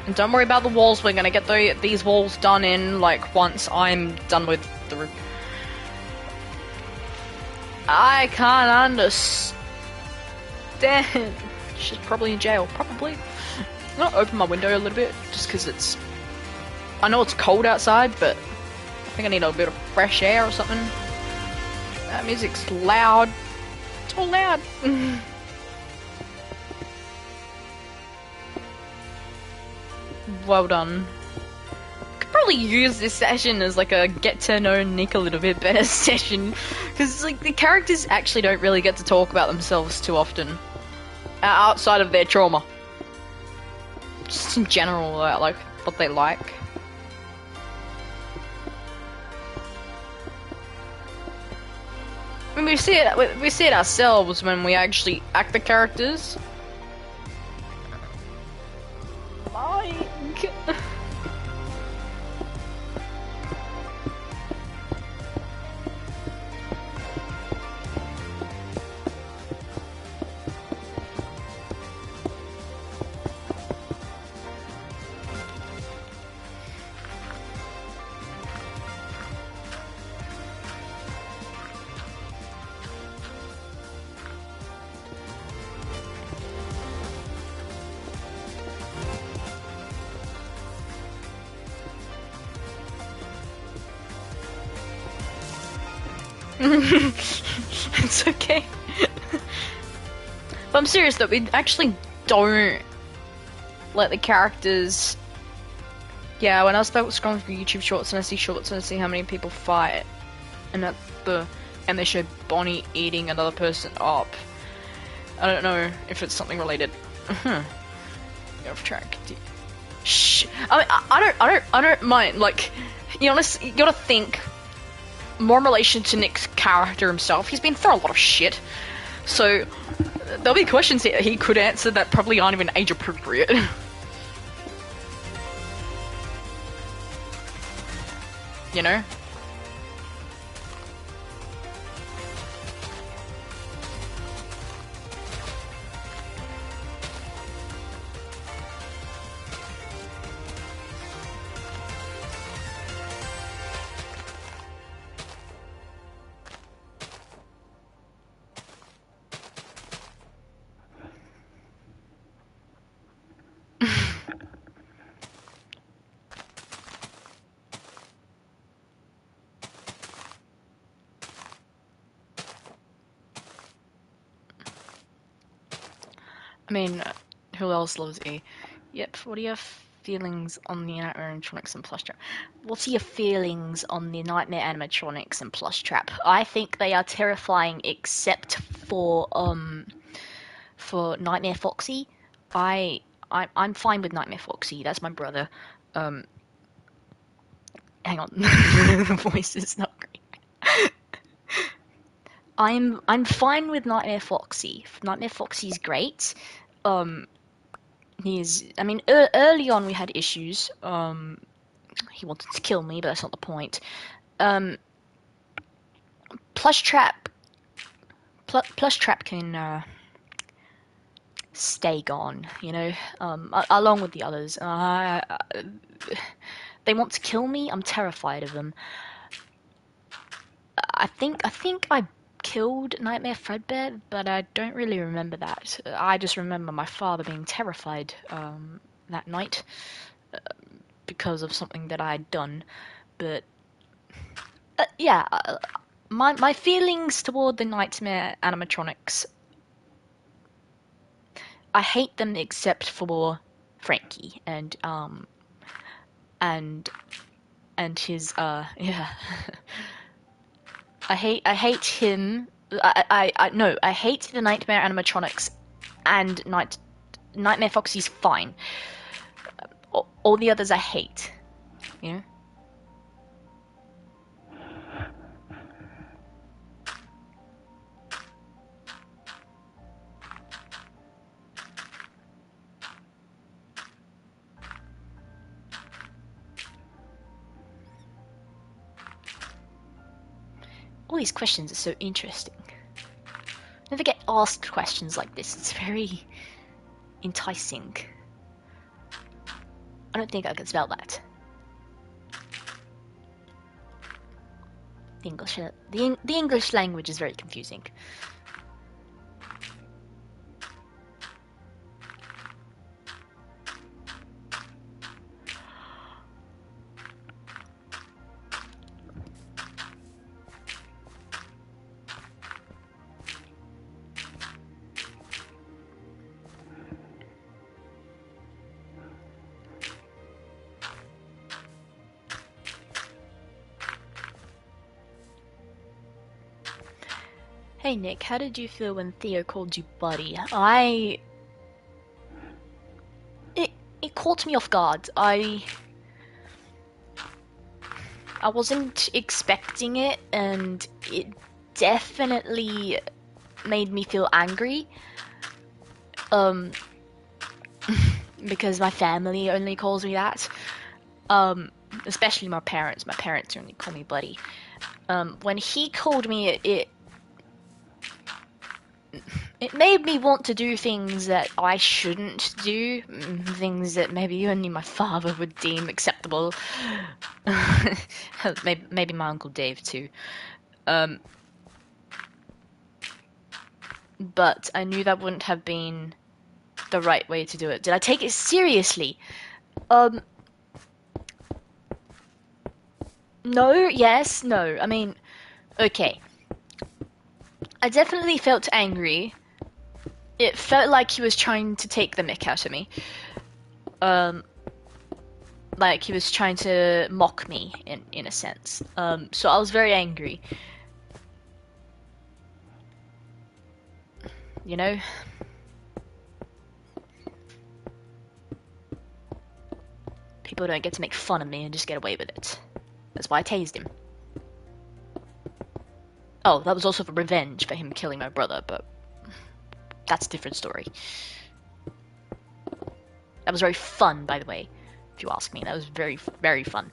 And don't worry about the walls. We're gonna get these walls done in, like, once I'm done with the roof. I can't understand. She's probably in jail. Probably. I'm gonna open my window a little bit, just because it's... I know it's cold outside, but I think I need a bit of fresh air or something. That music's loud. It's all loud. Well done. Could probably use this session as like a get to know Nick a little bit better session, because like the characters actually don't really get to talk about themselves too often, outside of their trauma. Just in general, like what they like. I mean, we see it ourselves when we actually act the characters. Mike. It's okay. But I'm serious though, we actually don't let the characters... Yeah, when I was scrolling through YouTube shorts and I see how many people fight, and they show Bonnie eating another person up. I don't know if it's something related. You're off track. Shh. I mean, I don't mind. Like, you gotta think more in relation to Nick's character himself. He's been through a lot of shit, so there'll be questions that he could answer that probably aren't even age appropriate. You know? I mean, who else loves E? Yep, what are your feelings on the Nightmare animatronics and Plush Trap? What are your feelings on the Nightmare animatronics and Plush Trap? I think they are terrifying except for Nightmare Foxy. I'm fine with Nightmare Foxy. That's my brother. Um, hang on, the voice is not great. I'm fine with Nightmare Foxy. Nightmare Foxy's great. Um, I mean, early on we had issues. He wanted to kill me, but that's not the point. Um, Plush Trap, Plush Trap can stay gone, you know, along with the others. They want to kill me. I'm terrified of them. I think I killed Nightmare Fredbear, but I don't really remember that. I just remember my father being terrified that night because of something that I had done. But yeah, my feelings toward the Nightmare animatronics, I hate them except for Frankie and and his yeah. I hate him. No, I hate the Nightmare animatronics and Nightmare Foxy's fine. All the others I hate. You know? All these questions are so interesting. Never get asked questions like this. It's very enticing. I don't think I can spell that. The English language is very confusing. Hey Nick, how did you feel when Theo called you buddy? It caught me off guard. I wasn't expecting it, and it definitely made me feel angry. Because my family only calls me that. Especially my parents. My parents only call me buddy. When he called me, it made me want to do things that I shouldn't do, things that maybe only my father would deem acceptable. Maybe my Uncle Dave too. But I knew that wouldn't have been the right way to do it. Did I take it seriously? No, yes, no. I mean, okay. I definitely felt angry. It felt like he was trying to take the mick out of me. Like he was trying to mock me in a sense. So I was very angry. You know? People don't get to make fun of me and just get away with it. That's why I tased him. Oh, that was also for revenge for him killing my brother, but that's a different story. That was very fun, by the way, if you ask me. That was very, very fun.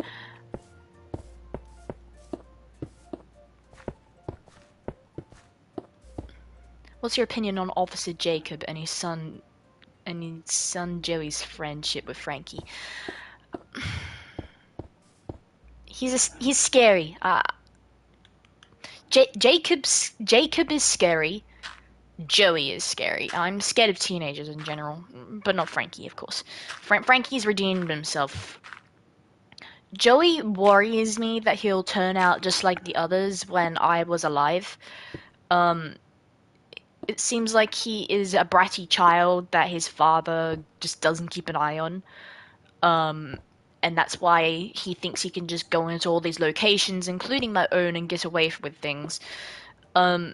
What's your opinion on Officer Jacob and his son Joey's friendship with Frankie? He's scary. Jacob is scary. Joey is scary. I'm scared of teenagers in general, but not Frankie, of course. Frankie's redeemed himself. Joey worries me that he'll turn out just like the others when I was alive. Um, it seems like he is a bratty child that his father just doesn't keep an eye on. Um, and that's why he thinks he can just go into all these locations, including my own, and get away with things. Um,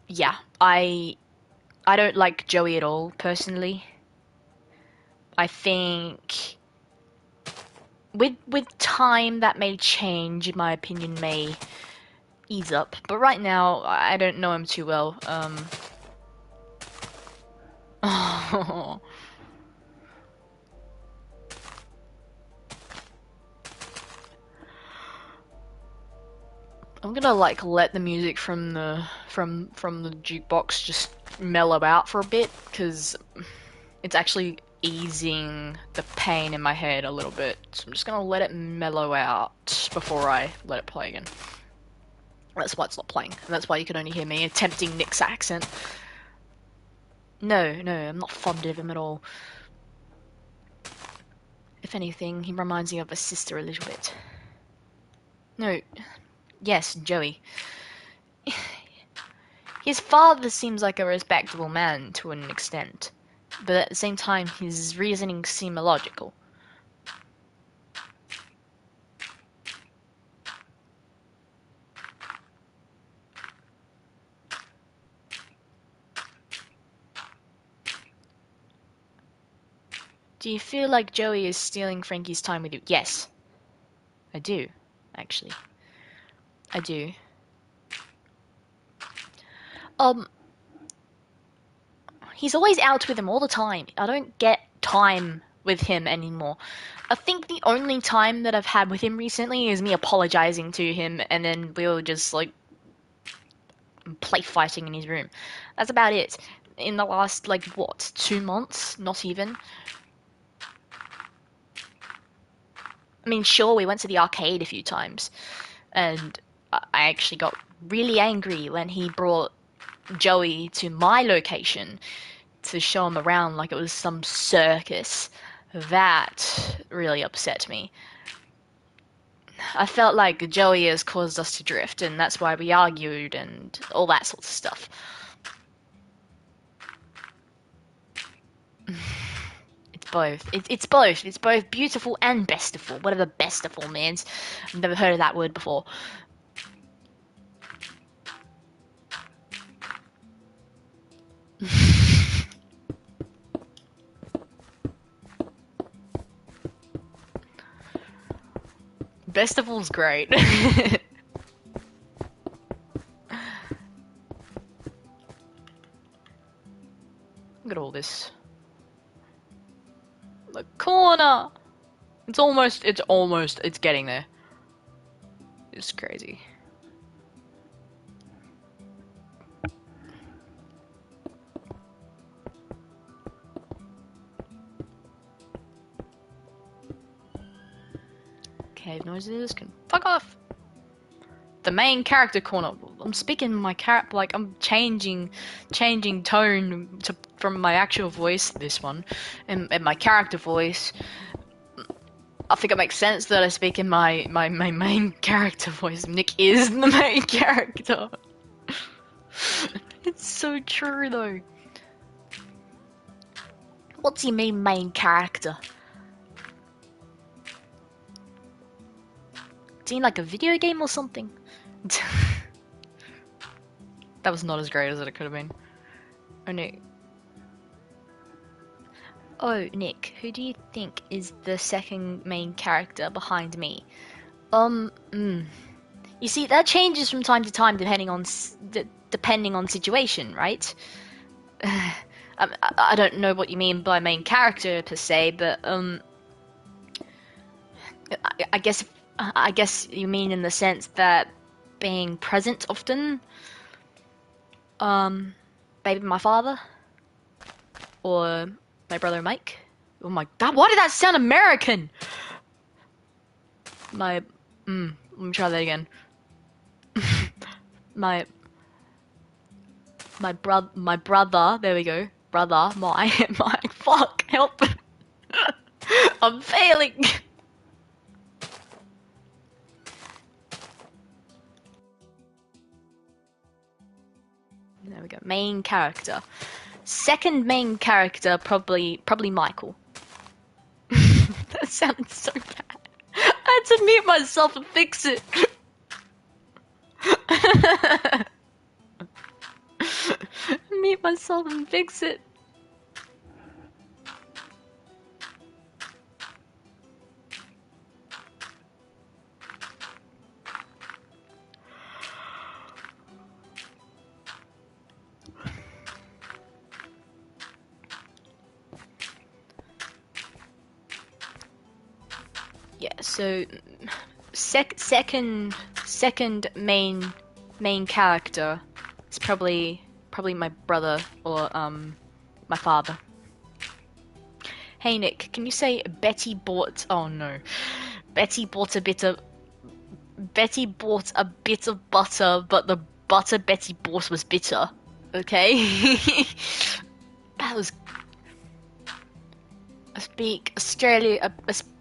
yeah, I don't like Joey at all, personally. I think with time that may change, my opinion may ease up. But right now, I don't know him too well. Oh, I'm gonna like let the music from the jukebox just mellow out for a bit, because it's actually easing the pain in my head a little bit. So I'm just gonna let it mellow out before I let it play again. That's why it's not playing. And that's why you can only hear me attempting Nick's accent. No, I'm not fond of him at all. If anything, he reminds me of a sister a little bit. No, yes, Joey. His father seems like a respectable man to an extent, but at the same time, his reasonings seem illogical. Do you feel like Joey is stealing Frankie's time with you? Yes, I do, actually. I do. Um, he's always out with him all the time. I don't get time with him anymore. I think the only time that I've had with him recently is me apologizing to him, and then we were just like play fighting in his room. That's about it. In the last, like, what, 2 months? Not even. I mean, sure, we went to the arcade a few times, and I actually got really angry when he brought Joey to my location to show him around like it was some circus. That really upset me. I felt like Joey has caused us to drift, and that's why we argued and all that sort of stuff. It's both. It's both. It's both beautiful and bestiful. Whatever bestiful means. I've never heard of that word before. Bestiful's great. Look at all this. The corner! It's getting there. It's crazy. Cave noises can fuck off. The main character corner. I'm speaking my character, like I'm changing tone from my actual voice, this one, and my character voice. I think it makes sense that I speak in my main character voice. Nick is the main character. It's so true though. What's your main character? Is he in like a video game or something? That was not as great as it could have been. Oh no. Oh, Nick, who do you think is the second main character behind me? You You see, that changes from time to time depending on situation, right? I don't know what you mean by main character per se, but I guess you mean in the sense that being present often. Maybe my father or my brother Mike. Oh my god, why did that sound American? Let me try that again. my my brother, there we go. Brother, my fuck, help. I'm failing. There we go. Main character. Second main character, probably Michael. That sounded so bad. I had to mute myself and fix it. Mute myself and fix it. Yeah, so second main character is probably my brother or my father. Hey Nick, can you say Betty bought? Oh no, Betty bought a bit of butter, but the butter Betty bought was bitter. Okay, that was. I speak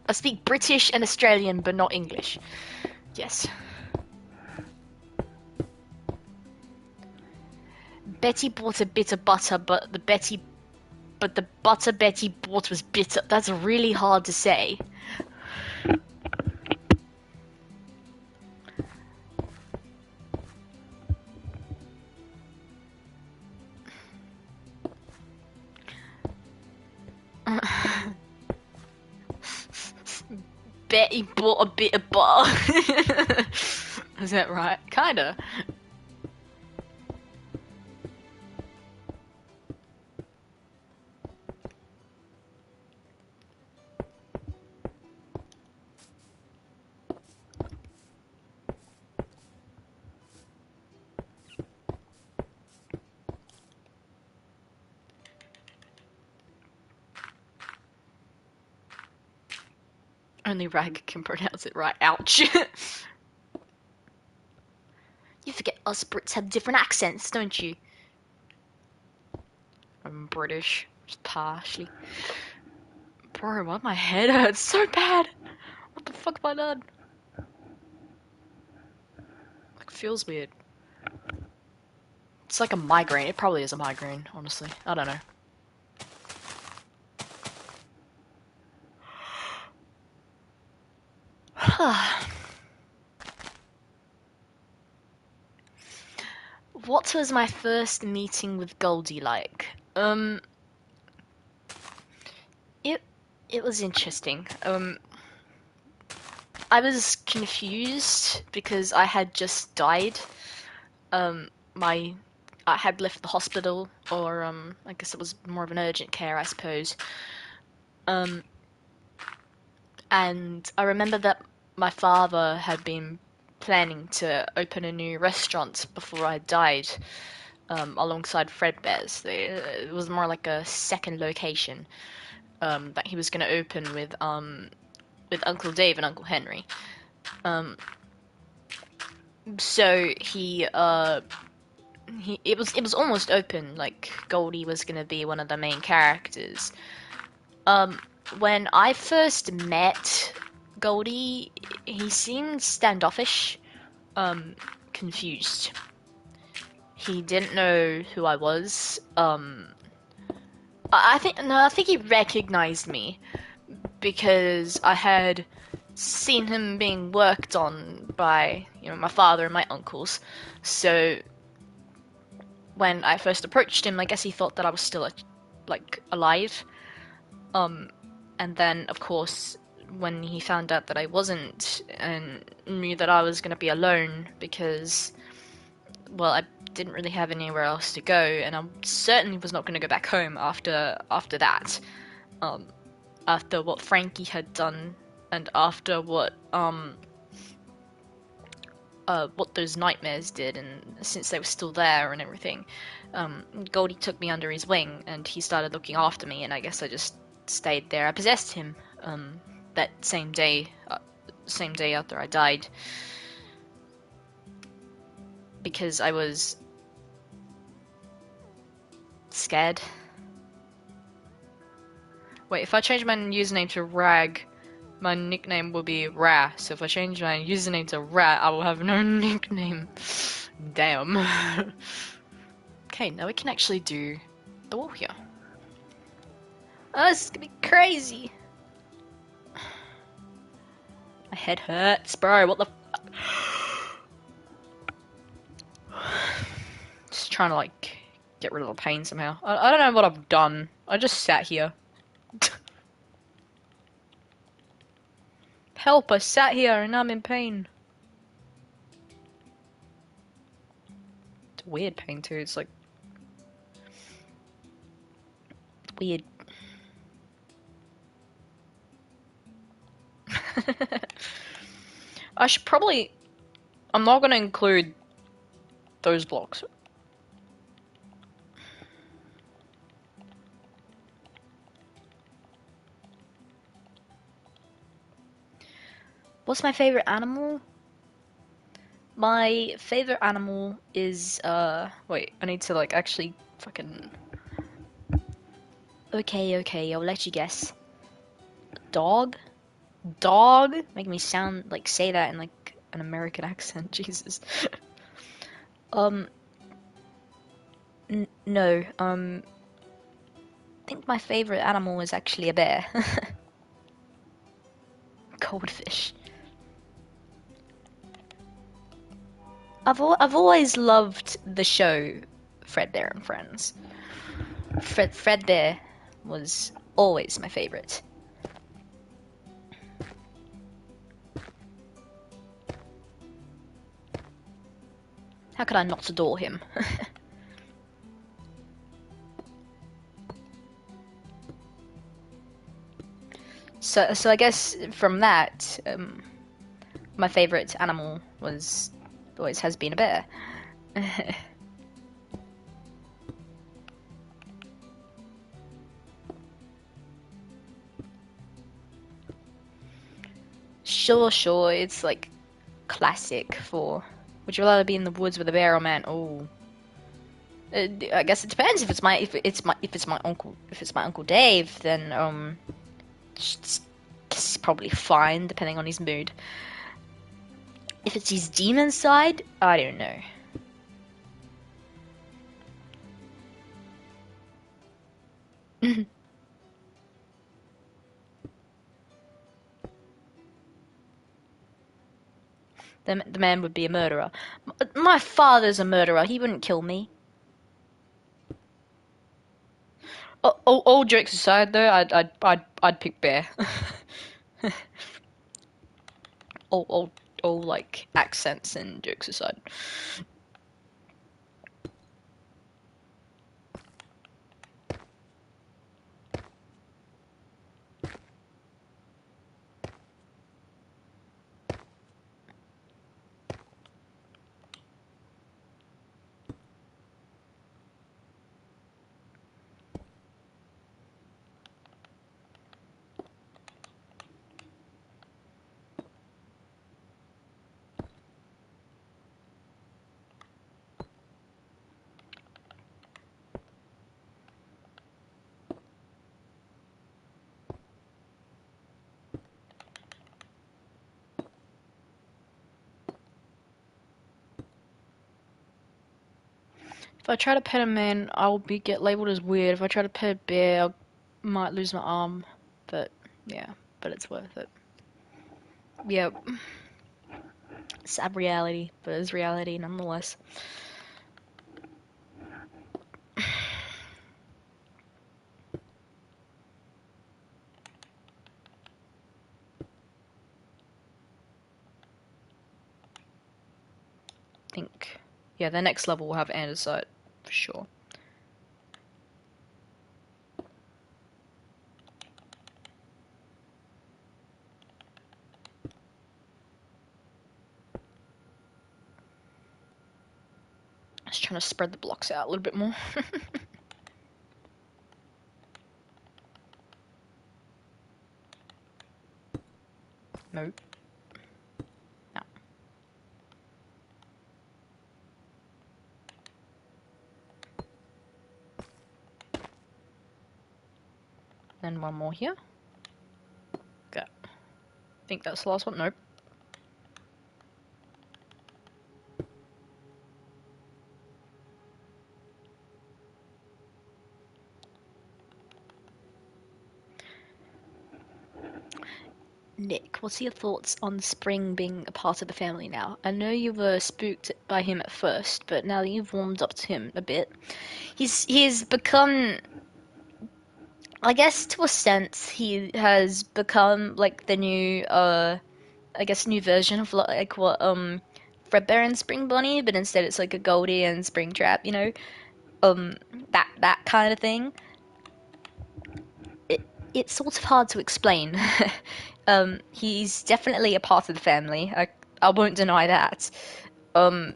I speak British and Australian, but not English. Yes. Betty bought a bit of butter, but the butter Betty bought was bitter. That's really hard to say. Betty bought a bit of butter. Is that right? Kinda. Only Rag can pronounce it right. Ouch. You forget us Brits have different accents, don't you? I'm British. Just partially. Bro, why my head hurts so bad? What the fuck have I done? Like, feels weird. It's like a migraine. It probably is a migraine, honestly. I don't know. What was my first meeting with Goldie like? It was interesting. I was confused because I had just died. I had left the hospital, or I guess it was more of an urgent care, I suppose. And I remember that my father had been planning to open a new restaurant before I died, alongside Fredbear's. It was more like a second location that he was going to open with Uncle Dave and Uncle Henry. So it was almost open. Like Goldie was going to be one of the main characters. When I first met Goldie, he seemed standoffish, confused. He didn't know who I was. I think he recognized me because I had seen him being worked on by, my father and my uncles. So when I first approached him, I guess he thought that I was still alive. And then, of course, when he found out that I wasn't and knew that I was going to be alone because, well, I didn't really have anywhere else to go, and I certainly was not going to go back home after that. Um, After what Frankie had done, and after what those nightmares did, and since they were still there and everything, Goldie took me under his wing, and he started looking after me, and I guess I just stayed there. I possessed him that same day after I died, because I was scared. Wait, if I change my username to Rag, my nickname will be Ra. So if I change my username to Rat, I will have no nickname. Damn. Okay, now we can actually do the wall here. Oh, this is gonna be crazy. My head hurts, bro. What the? Just trying to like get rid of the pain somehow. I don't know what I've done. I just sat here. Help! I sat here and I'm in pain. It's a weird pain too. It's like weird. I should probably. I'm not gonna include those blocks. What's my favorite animal? My favorite animal is wait, I need to like actually fucking. Okay, I'll let you guess. Dog? Dog? Make me sound like say that in like an American accent. Jesus. Um no. I think my favorite animal is actually a bear. Goldfish. I've always loved the show Fredbear and Friends. Fredbear was always my favorite. How could I not adore him? So I guess from that, my favorite animal was always has been a bear. Sure, it's like classic for. Would you rather be in the woods with a bear or man? Oh, I guess it depends. If it's my uncle Dave, then it's probably fine depending on his mood. If it's his demon side, I don't know. The man would be a murderer. My father's a murderer. He wouldn't kill me. All jokes aside, though, I'd pick bear. all like accents and jokes aside. If I try to pet a man, I'll get labeled as weird. If I try to pet a bear, I might lose my arm. But yeah, but it's worth it. Yep. Sad reality, but it's reality nonetheless. Yeah, the next level will have andesite, for sure. Just trying to spread the blocks out a little bit more. Nope. No. Then one more here. Okay. I think that's the last one. Nope. Nick, what's your thoughts on Spring being a part of the family now? I know you were spooked by him at first, but now that you've warmed up to him a bit, he's become, I guess to a sense, he has become like the new I guess new version of like what Fredbear and Spring Bunny, but instead it's like a Goldie and Springtrap, you know? Um that kind of thing. It's sort of hard to explain. He's definitely a part of the family. I won't deny that. Um,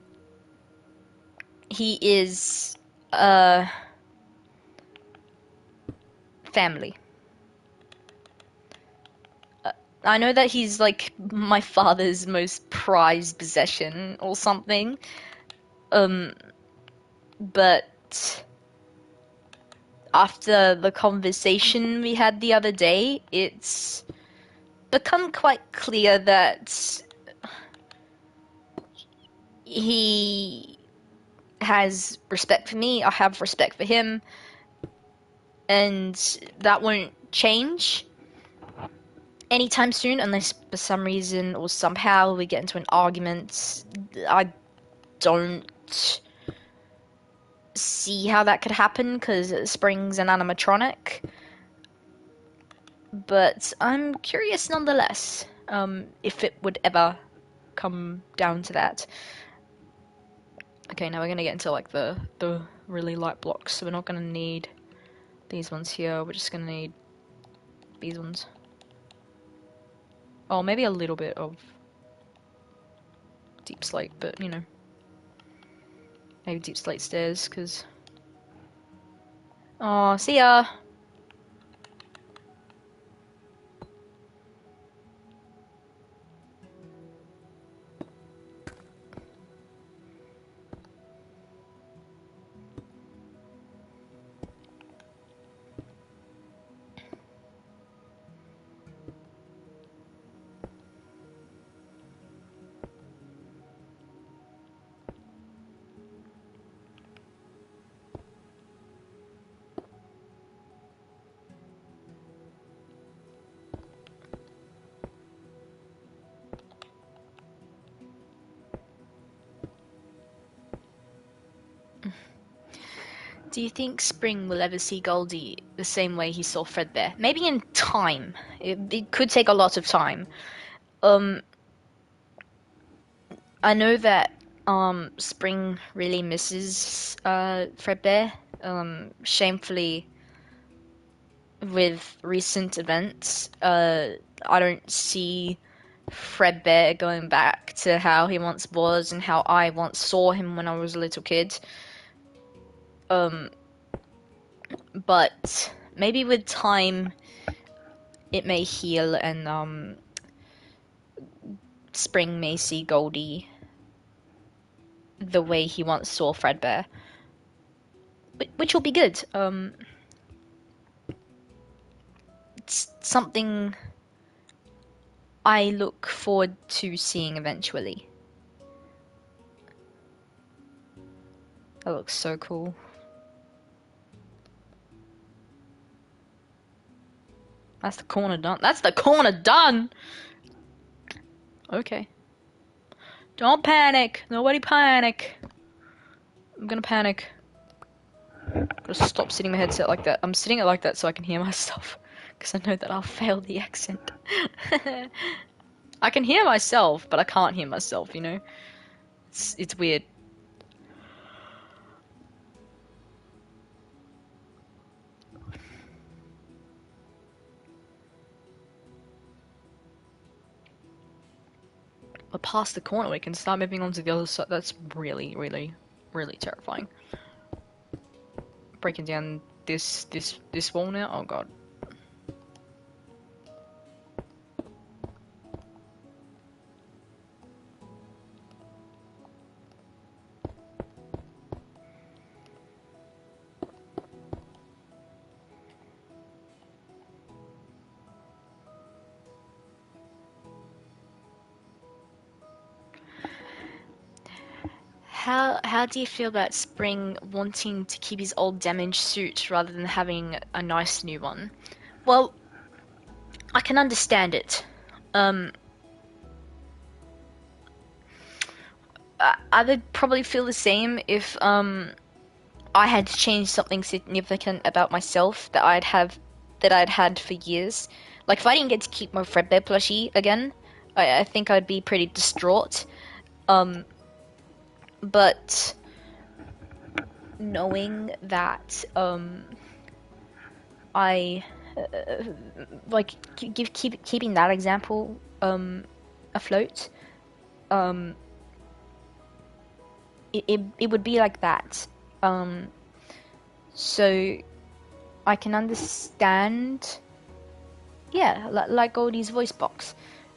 he is family. I know that he's like my father's most prized possession or something. Um, but after the conversation we had the other day, it's become quite clear that he has respect for me, I have respect for him, and that won't change anytime soon unless for some reason or somehow we get into an argument. I don't see how that could happen because Spring's an animatronic, but I'm curious nonetheless if it would ever come down to that. Okay, now we're gonna get into like the really light blocks, so we're not gonna need these ones here, we're just gonna need these ones. Oh, maybe a little bit of deep slate, but you know, maybe deep slate stairs, because... Oh, see ya! Do you think Spring will ever see Goldie the same way he saw Fredbear? Maybe in time. It could take a lot of time. Um, I know that Spring really misses Fredbear. Shamefully, with recent events, I don't see Fredbear going back to how he once was and how I once saw him when I was a little kid. Um, but maybe with time it may heal and Spring may see Goldie the way he once saw Fredbear, which will be good. It's something I look forward to seeing eventually. That looks so cool. That's the corner done. That's the corner done! Okay. Don't panic. Nobody panic. I'm gonna panic. Gotta stop sitting my headset like that. I'm sitting it like that so I can hear myself. Because I know that I'll fail the accent. I can hear myself, but I can't hear myself, you know? It's weird. we're past the corner. We can start moving on to the other side. That's really, really, really terrifying. Breaking down this wall now. Oh god. How do you feel about Spring wanting to keep his old damaged suit rather than having a nice new one? Well, I can understand it. Um, I would probably feel the same if I had to change something significant about myself that I'd had for years. Like if I didn't get to keep my Fredbear plushie again, I think I'd be pretty distraught. But knowing that I like keeping that example afloat, it would be like that. So I can understand, yeah, like Goldie's voice box.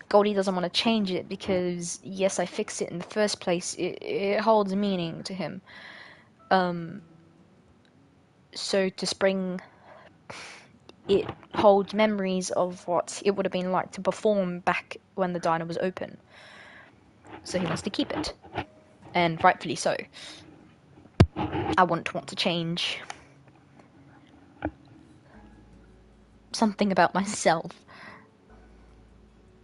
Goldie doesn't want to change it because, yes, I fixed it in the first place. It holds meaning to him. So to Spring, it holds memories of what it would have been like to perform back when the diner was open. So he wants to keep it. And rightfully so. I wouldn't want to change something about myself.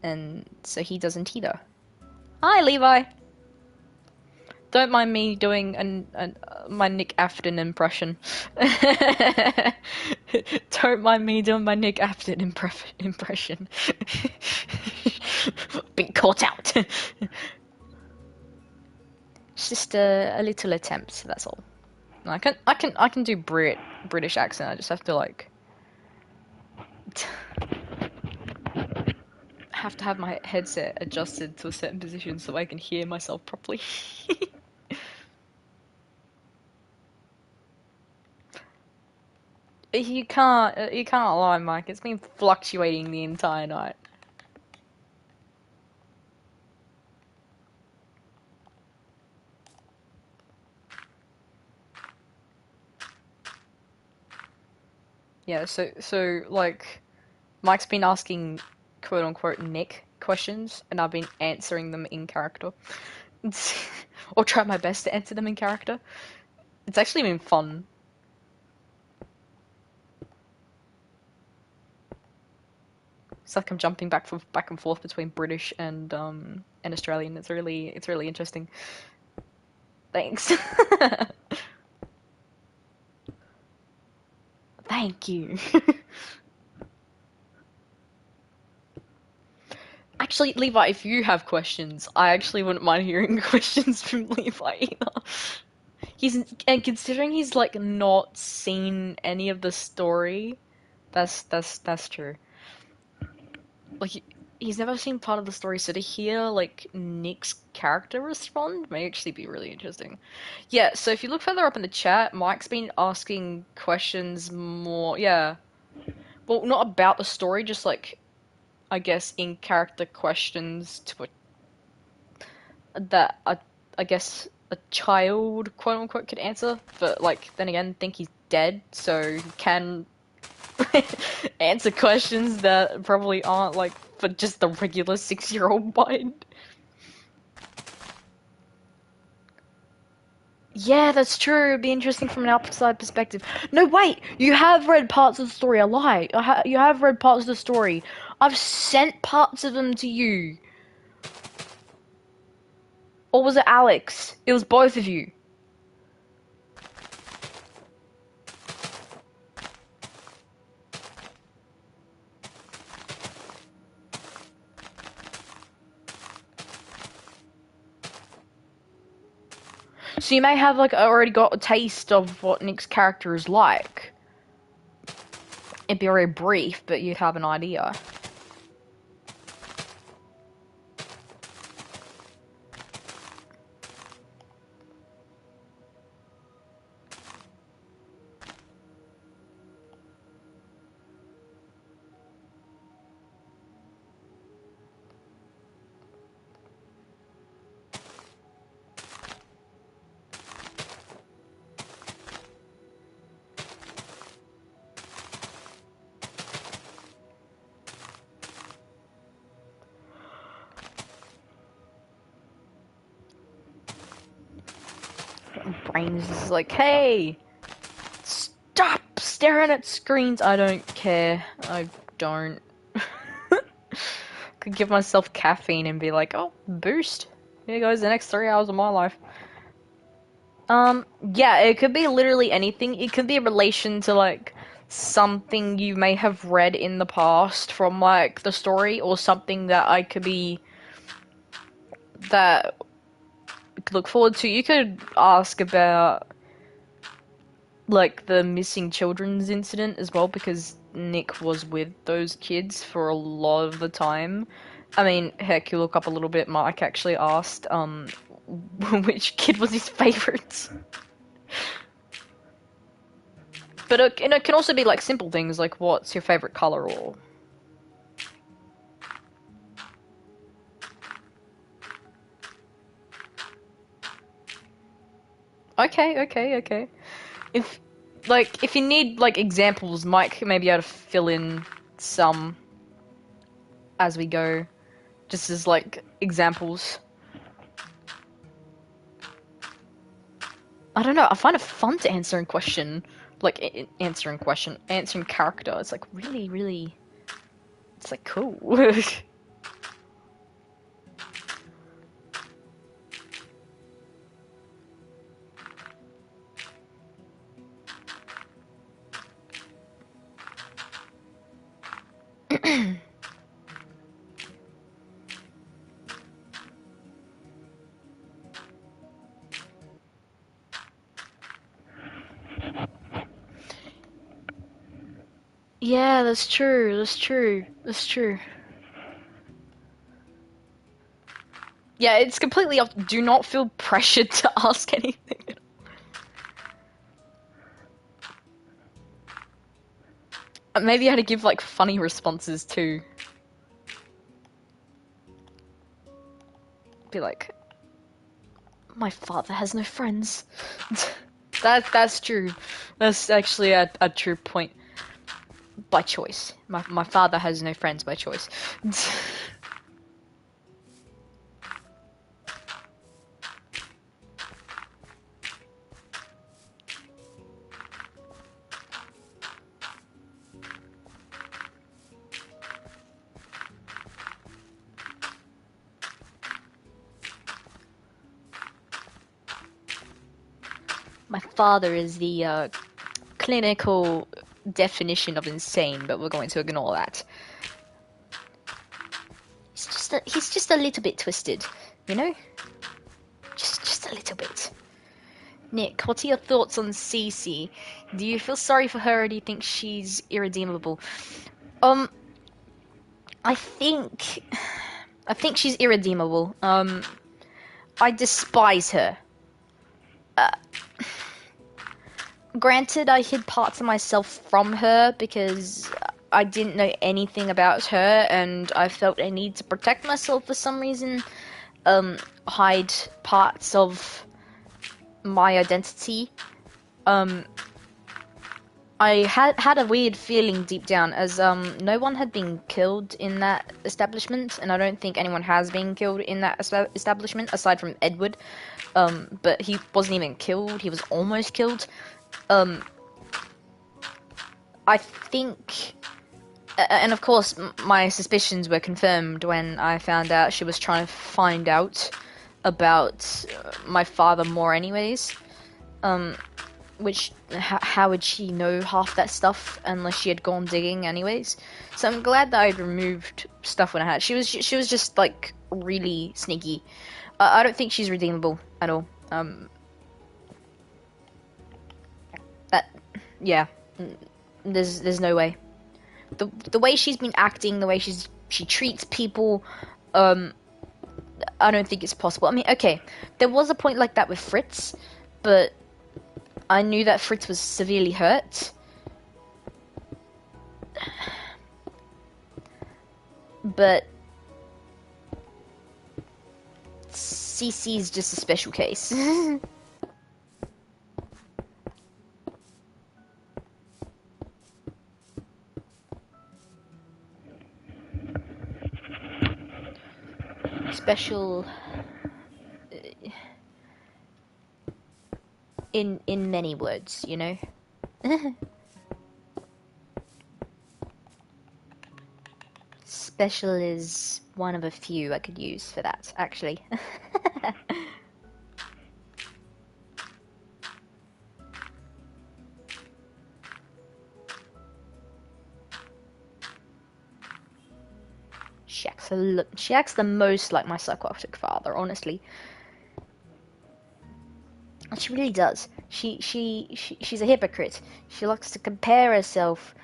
And so he doesn't either. Hi, Levi! Don't mind me doing my Nick Afton impression. Don't mind me doing my Nick Afton impression. Been caught out. It's just a little attempt, that's all. I can do British accent. I just have to like have to have my headset adjusted to a certain position so I can hear myself properly. You can't lie, Mike. It's been fluctuating the entire night. Yeah, so like Mike's been asking quote unquote Nick questions and I've been answering them in character. Or try my best to answer them in character. It's actually been fun. It's like I'm jumping back and forth between British and Australian. It's really interesting. Thanks. Thank you. Actually, Levi, if you have questions, I actually wouldn't mind hearing questions from Levi either. And considering he's like not seen any of the story, that's true. Like he's never seen part of the story, so to hear like Nick's character respond may actually be really interesting. Yeah, so if you look further up in the chat, Mike's been asking questions more, yeah. Well, not about the story, just like I guess in character questions to that I guess a child quote unquote could answer, but like then again, think he's dead, so he can answer questions that probably aren't like for just the regular 6-year-old mind. Yeah, that's true. It'd be interesting from an outside perspective. No, wait, you have read parts of the story. I lie. You have read parts of the story. I've sent parts of them to you. Or was it Alex? It was both of you. So you may have like already got a taste of what Nick's character is like. It'd be very brief, but you'd have an idea. brains is like, hey, stop staring at screens. I don't care. I don't. Could give myself caffeine and be like, oh, boost. Here goes the next 3 hours of my life. Yeah, it could be literally anything. It could be a relation to, like, something you may have read in the past from, like, the story, or something that I could be... that we could look forward to. You could ask about, like, the missing children's incident as well, because Nick was with those kids for a lot of the time. I mean, heck, you look up a little bit, Mike actually asked, which kid was his favourite. But it can also be, like, simple things, like, what's your favourite colour, or... Okay. If you need, like, examples, Mike may be able to fill in some as we go, just as, like, examples. I don't know, I find it fun to answer in question. Like, answering character. It's, like, really... It's, like, cool. Yeah, that's true. Yeah, it's completely up. Do not feel pressured to ask anything. Maybe I had to give, like, funny responses too. Be like, my father has no friends. That's true. That's actually a true point. By choice. My father has no friends by choice. My father is the clinical definition of insane, but we're going to ignore that. He's just a little bit twisted, you know? Just a little bit. Nick, what are your thoughts on Cece? Do you feel sorry for her, or do you think she's irredeemable? I think she's irredeemable. I despise her. Granted, I hid parts of myself from her because I didn't know anything about her, and I felt a need to protect myself for some reason. Hide parts of my identity. I had a weird feeling deep down, as no one had been killed in that establishment, and I don't think anyone has been killed in that establishment aside from Edward. But he wasn't even killed; he was almost killed. I think, and of course, my suspicions were confirmed when I found out she was trying to find out about my father more, anyways. Which, how would she know half that stuff unless she had gone digging anyways? So I'm glad that I'd removed stuff when I had. She was just, like, really sneaky. I don't think she's redeemable at all. Yeah, there's no way. The way she's been acting, the way she treats people, I don't think it's possible. I mean, okay, there was a point like that with Fritz, but I knew that Fritz was severely hurt. But CC is just a special case. Special in many words, you know. Special is one of a few I could use for that, actually. She acts the most like my psychotic father, honestly. She really does. She's a hypocrite. She likes to compare herself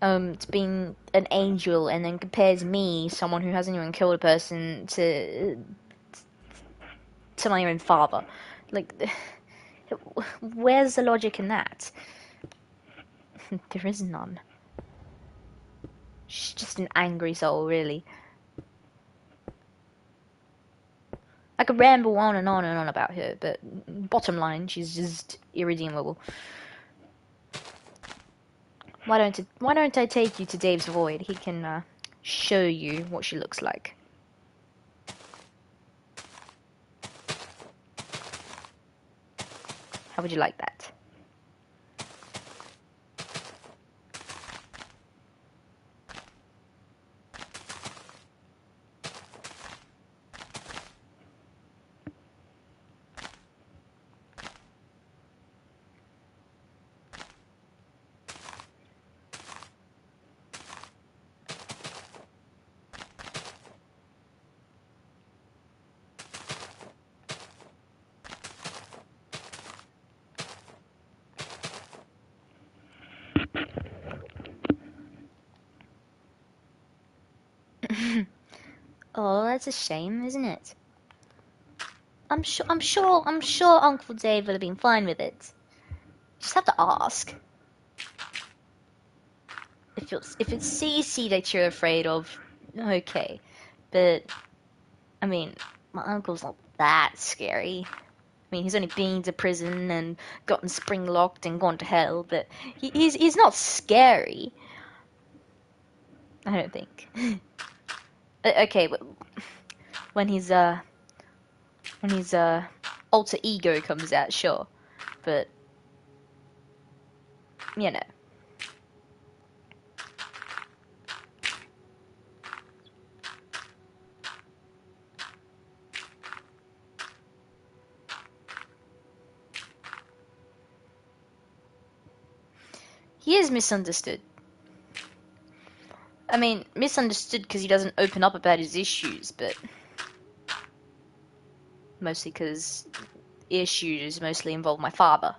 to being an angel, and then compares me, someone who hasn't even killed a person, to my own father. Like, where's the logic in that? There is none. She's just an angry soul, really. I could ramble on and on and on about her, but bottom line, she's just irredeemable. Why don't I take you to Dave's Void? He can show you what she looks like. How would you like that? Oh, that's a shame, isn't it? I'm sure Uncle Dave would have been fine with it. Just have to ask. If it's CC that you're afraid of, okay. But I mean, my uncle's not that scary. I mean, he's only been to prison and gotten spring locked and gone to hell, but he's not scary. I don't think. Okay, but when his alter ego comes out, sure, but you know. He is misunderstood. I mean, misunderstood because he doesn't open up about his issues, but mostly because issues mostly involve my father.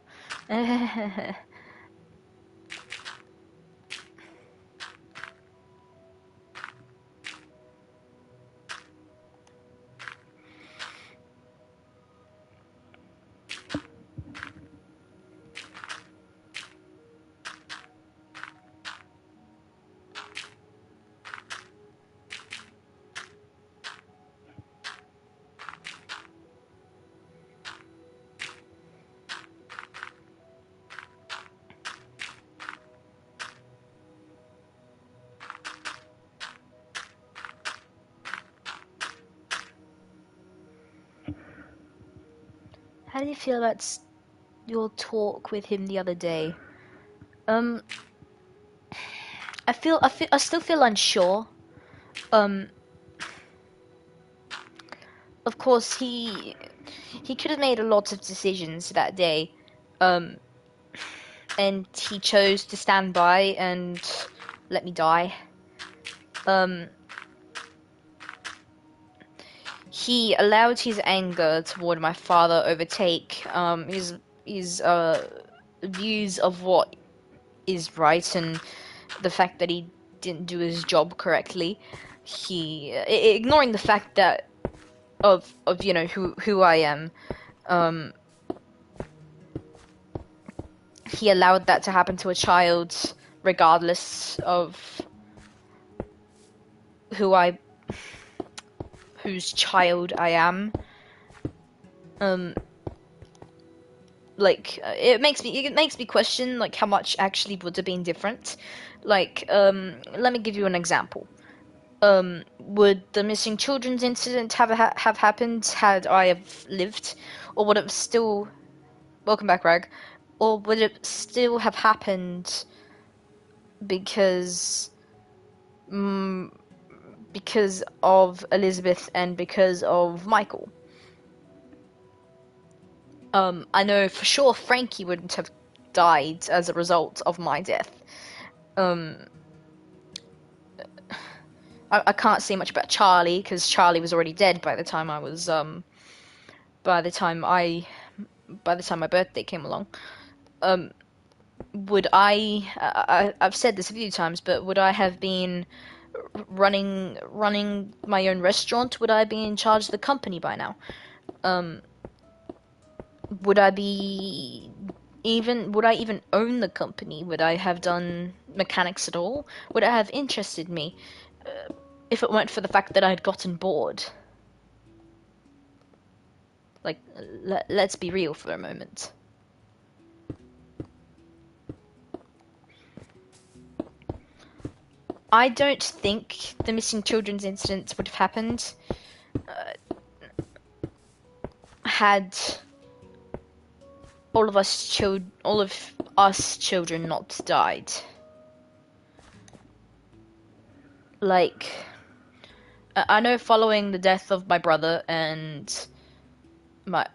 How do you feel about your talk with him the other day? Um, I still feel unsure. Um, of course, he could have made a lot of decisions that day, um, and he chose to stand by and let me die. Um, he allowed his anger toward my father overtake his views of what is right and the fact that he didn't do his job correctly. Ignoring the fact that of you know who I am. Um, he allowed that to happen to a child, regardless of who I whose child I am. Like it makes me question like how much actually would have been different. Like let me give you an example. Would the missing children's incident have happened had I have lived, or would it still welcome back, Rag. Or would it still have happened because, mm, because of Elizabeth and because of Michael? I know for sure Frankie wouldn't have died as a result of my death. Um, I can't say much about Charlie because Charlie was already dead by the time I was by the time I by the time my birthday came along. Um, would I've said this a few times, but would I have been running my own restaurant? Would I be in charge of the company by now? Um, would I be would I even own the company? Would I have done mechanics at all? Would it have interested me if it weren't for the fact that I had gotten bored? Like, let's be real for a moment. I don't think the missing children's incident would have happened had all of us children not died. Like, I know following the death of my brother and my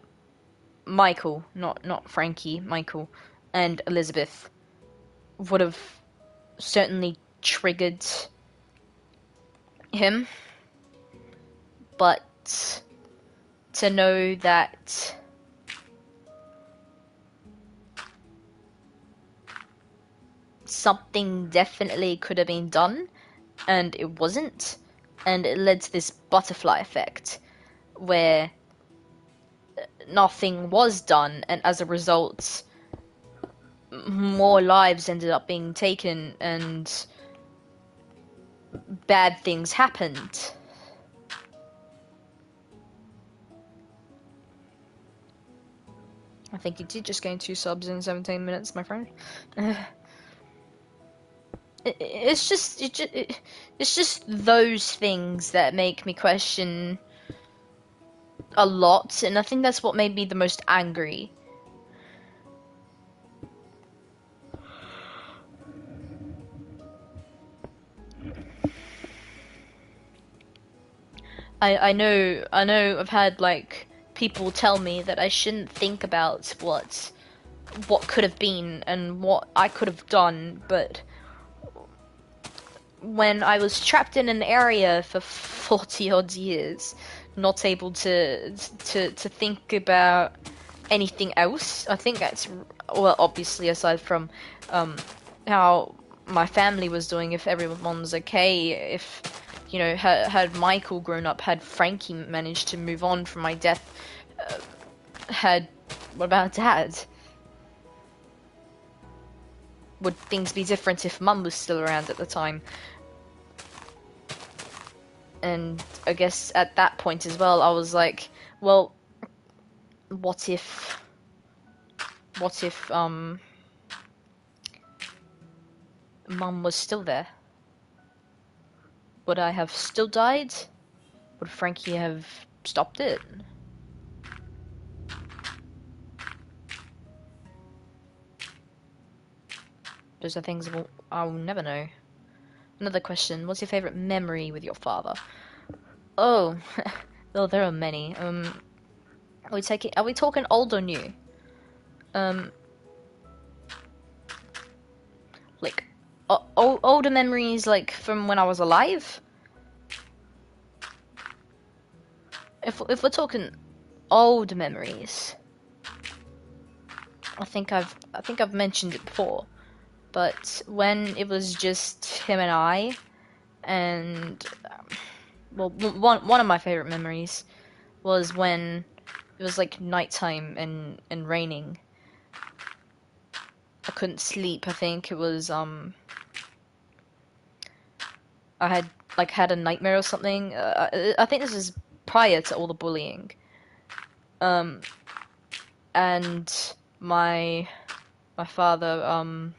Michael, not Frankie, Michael and Elizabeth would have certainly triggered him, but to know that something definitely could have been done and it wasn't, and it led to this butterfly effect where nothing was done, and as a result more lives ended up being taken and bad things happened. I think you did just gain 2 subs in 17 minutes, my friend. It's just those things that make me question a lot, and I think that's what made me the most angry. I know I've had like people tell me that I shouldn't think about what could have been and what I could have done, but when I was trapped in an area for 40 odd years, not able to think about anything else, I think that's, well, obviously aside from um, how my family was doing, if everyone was okay, if you know had Michael grown up, had Frankie managed to move on from my death, had what about Dad? Would things be different if Mum was still around at the time? And I guess at that point as well, I was like, well, what if, what if, Mum was still there? Would I have still died? Would Frankie have stopped it? Those are things I'll never know. Another question, what's your favorite memory with your father? Oh, well, there are many. Are we talking old or new? Um, like, older memories, like, from when I was alive? If we're talking old memories, I think I've mentioned it before, but when it was just him and I, and well, one of my favorite memories was when it was like nighttime and raining. I couldn't sleep. I think it was I had a nightmare or something. I think this is prior to all the bullying. Um, and my father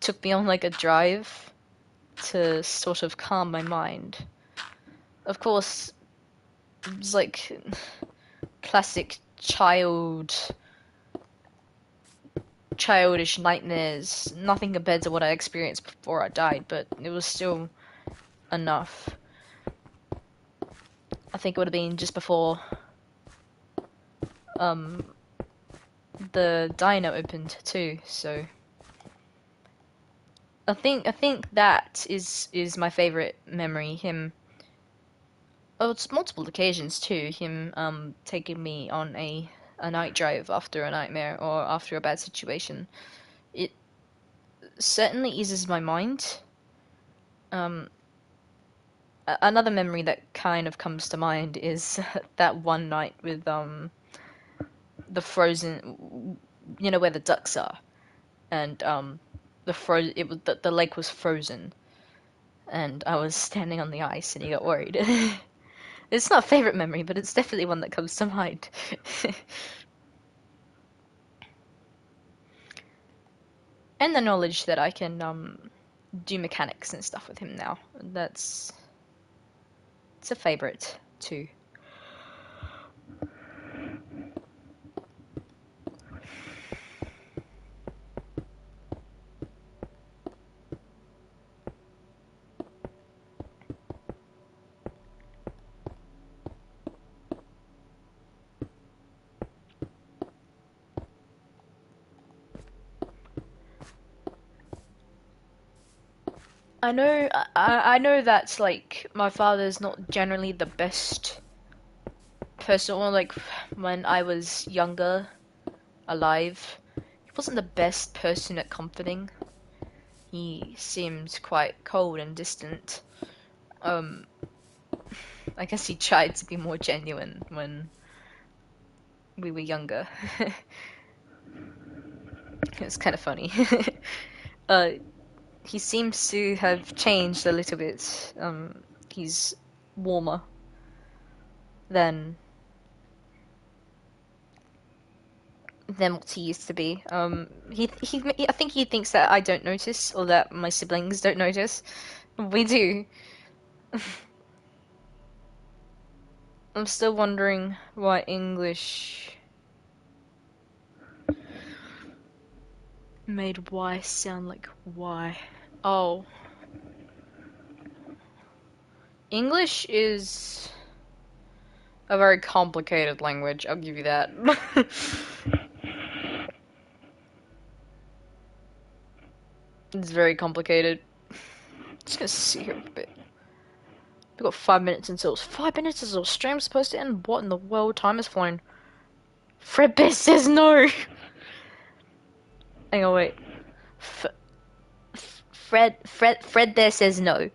took me on like a drive to sort of calm my mind. Of course, it was like classic childish nightmares. Nothing compared to what I experienced before I died, but it was still enough. I think it would have been just before um the diner opened too, so I think that is my favorite memory. Him, oh, it's multiple occasions too. Him taking me on a night drive after a nightmare or after a bad situation. It certainly eases my mind. Um, Another memory that kind of comes to mind is that one night with the frozen, you know where the ducks are, and the lake was frozen, and I was standing on the ice, and he got worried. It's not a favorite memory, but it's definitely one that comes to mind. And the knowledge that I can do mechanics and stuff with him now. It's a favorite too. I know that's like my father's not generally the best person. Or like when I was younger, alive, he wasn't the best person at comforting. He seemed quite cold and distant. Um, I guess he tried to be more genuine when we were younger. It was kind of funny. uh, he seems to have changed a little bit. He's warmer than what he used to be. I think he thinks that I don't notice or that my siblings don't notice. We do. I'm still wondering why English made Y sound like Y. Oh, English is a very complicated language, I'll give you that. It's very complicated. Just gonna sit here a bit. We've got 5 minutes until 5 minutes is the stream supposed to end. What in the world? Time has flown. Fredbear says no. Hang on, wait. F Fredbear says no.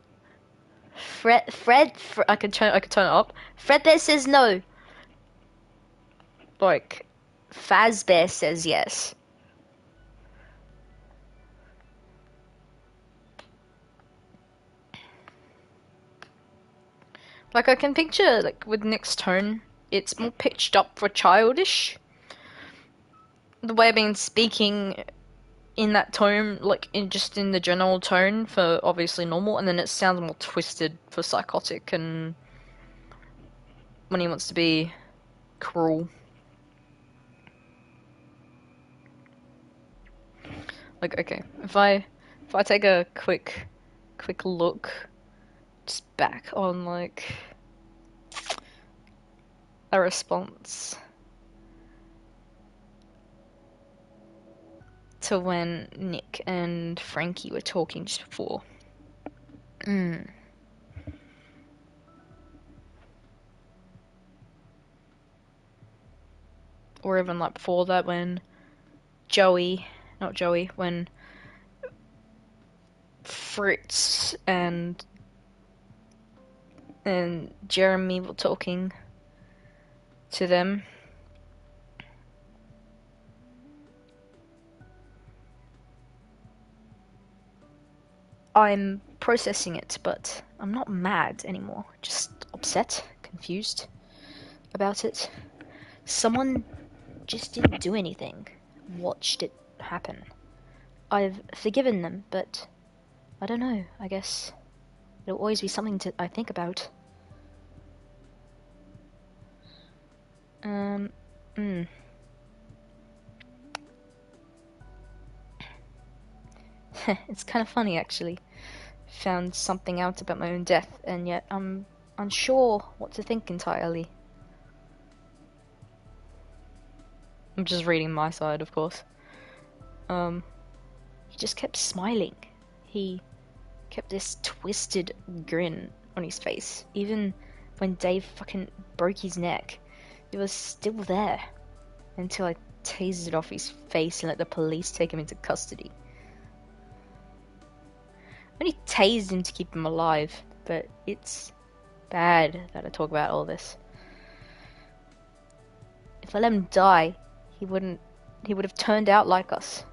I could turn it up. Fredbear says no. Like, Fazbear says yes. Like, I can picture, like, with Nick's tone, it's more pitched up for childish. The way I've been speaking in that tone, like, in the general tone for obviously normal, and then it sounds more twisted for psychotic and when he wants to be cruel. Like, okay, if I take a quick look, just back on, like, a response to when Nick and Frankie were talking just before. Or even like before that when when Fritz and Jeremy were talking to them. I'm processing it, but I'm not mad anymore. Just upset, confused about it. Someone just didn't do anything. Watched it happen. I've forgiven them, but I don't know. I guess it'll always be something I think about. Hmm. It's kind of funny, actually. Found something out about my own death, and yet I'm unsure what to think entirely. I'm just reading my side, of course. Um, he just kept smiling. He kept this twisted grin on his face. Even when Dave fucking broke his neck, it was still there. Until I tased it off his face and let the police take him into custody. I only tased him to keep him alive, but it's bad that I talk about all this. If I let him die, he wouldn't. He would have turned out like us.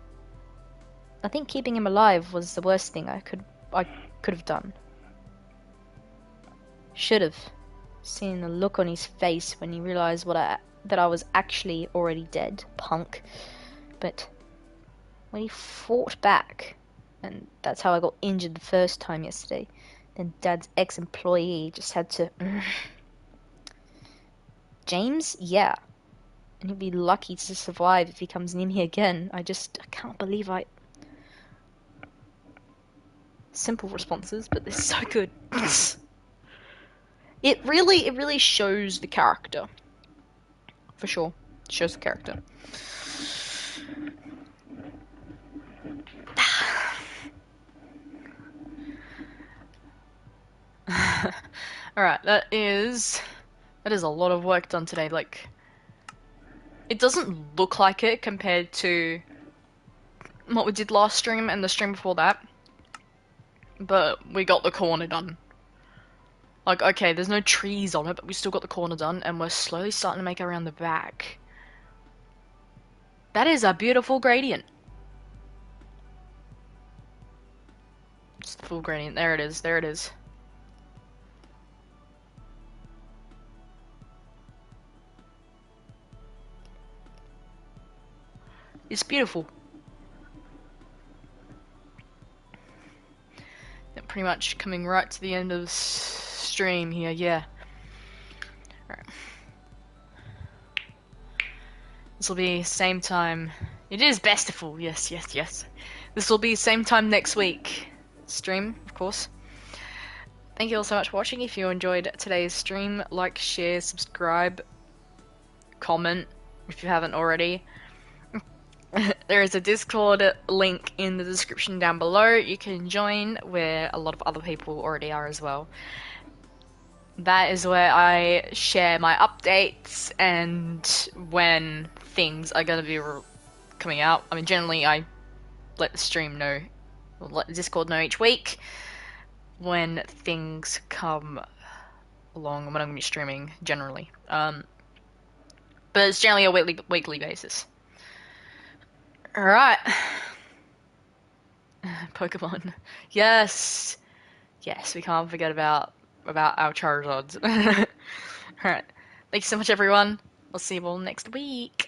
I think keeping him alive was the worst thing I could have done. Should have seen the look on his face when he realized that I was actually already dead, punk. But when he fought back, and that's how I got injured the first time yesterday, then Dad's ex-employee just had to. James, yeah, and he'll be lucky to survive if he comes near me again. I can't believe I. Simple responses, but they're so good. It really shows the character. For sure. Shows the character. Alright, that is a lot of work done today. Like, it doesn't look like it compared to what we did last stream and the stream before that. But we got the corner done. Like, okay, there's no trees on it, but we still got the corner done, and we're slowly starting to make it around the back. That is a beautiful gradient. It's the full gradient. There it is. There it is. It's beautiful. Pretty much coming right to the end of the stream here, yeah. Alright. This will be same time. It is Bestiful, yes, yes, yes. This will be same time next week. Stream, of course. Thank you all so much for watching. If you enjoyed today's stream, like, share, subscribe, comment if you haven't already. There is a Discord link in the description down below. You can join, where a lot of other people already are as well. That is where I share my updates and when things are going to be coming out. I mean, generally I let the stream know, or let the Discord know each week when things come along and when I'm going to be streaming, generally. But it's generally a weekly basis. Alright. Pokemon. Yes! Yes, we can't forget about our Charizards. Alright. Thank you so much, everyone. I'll see you all next week.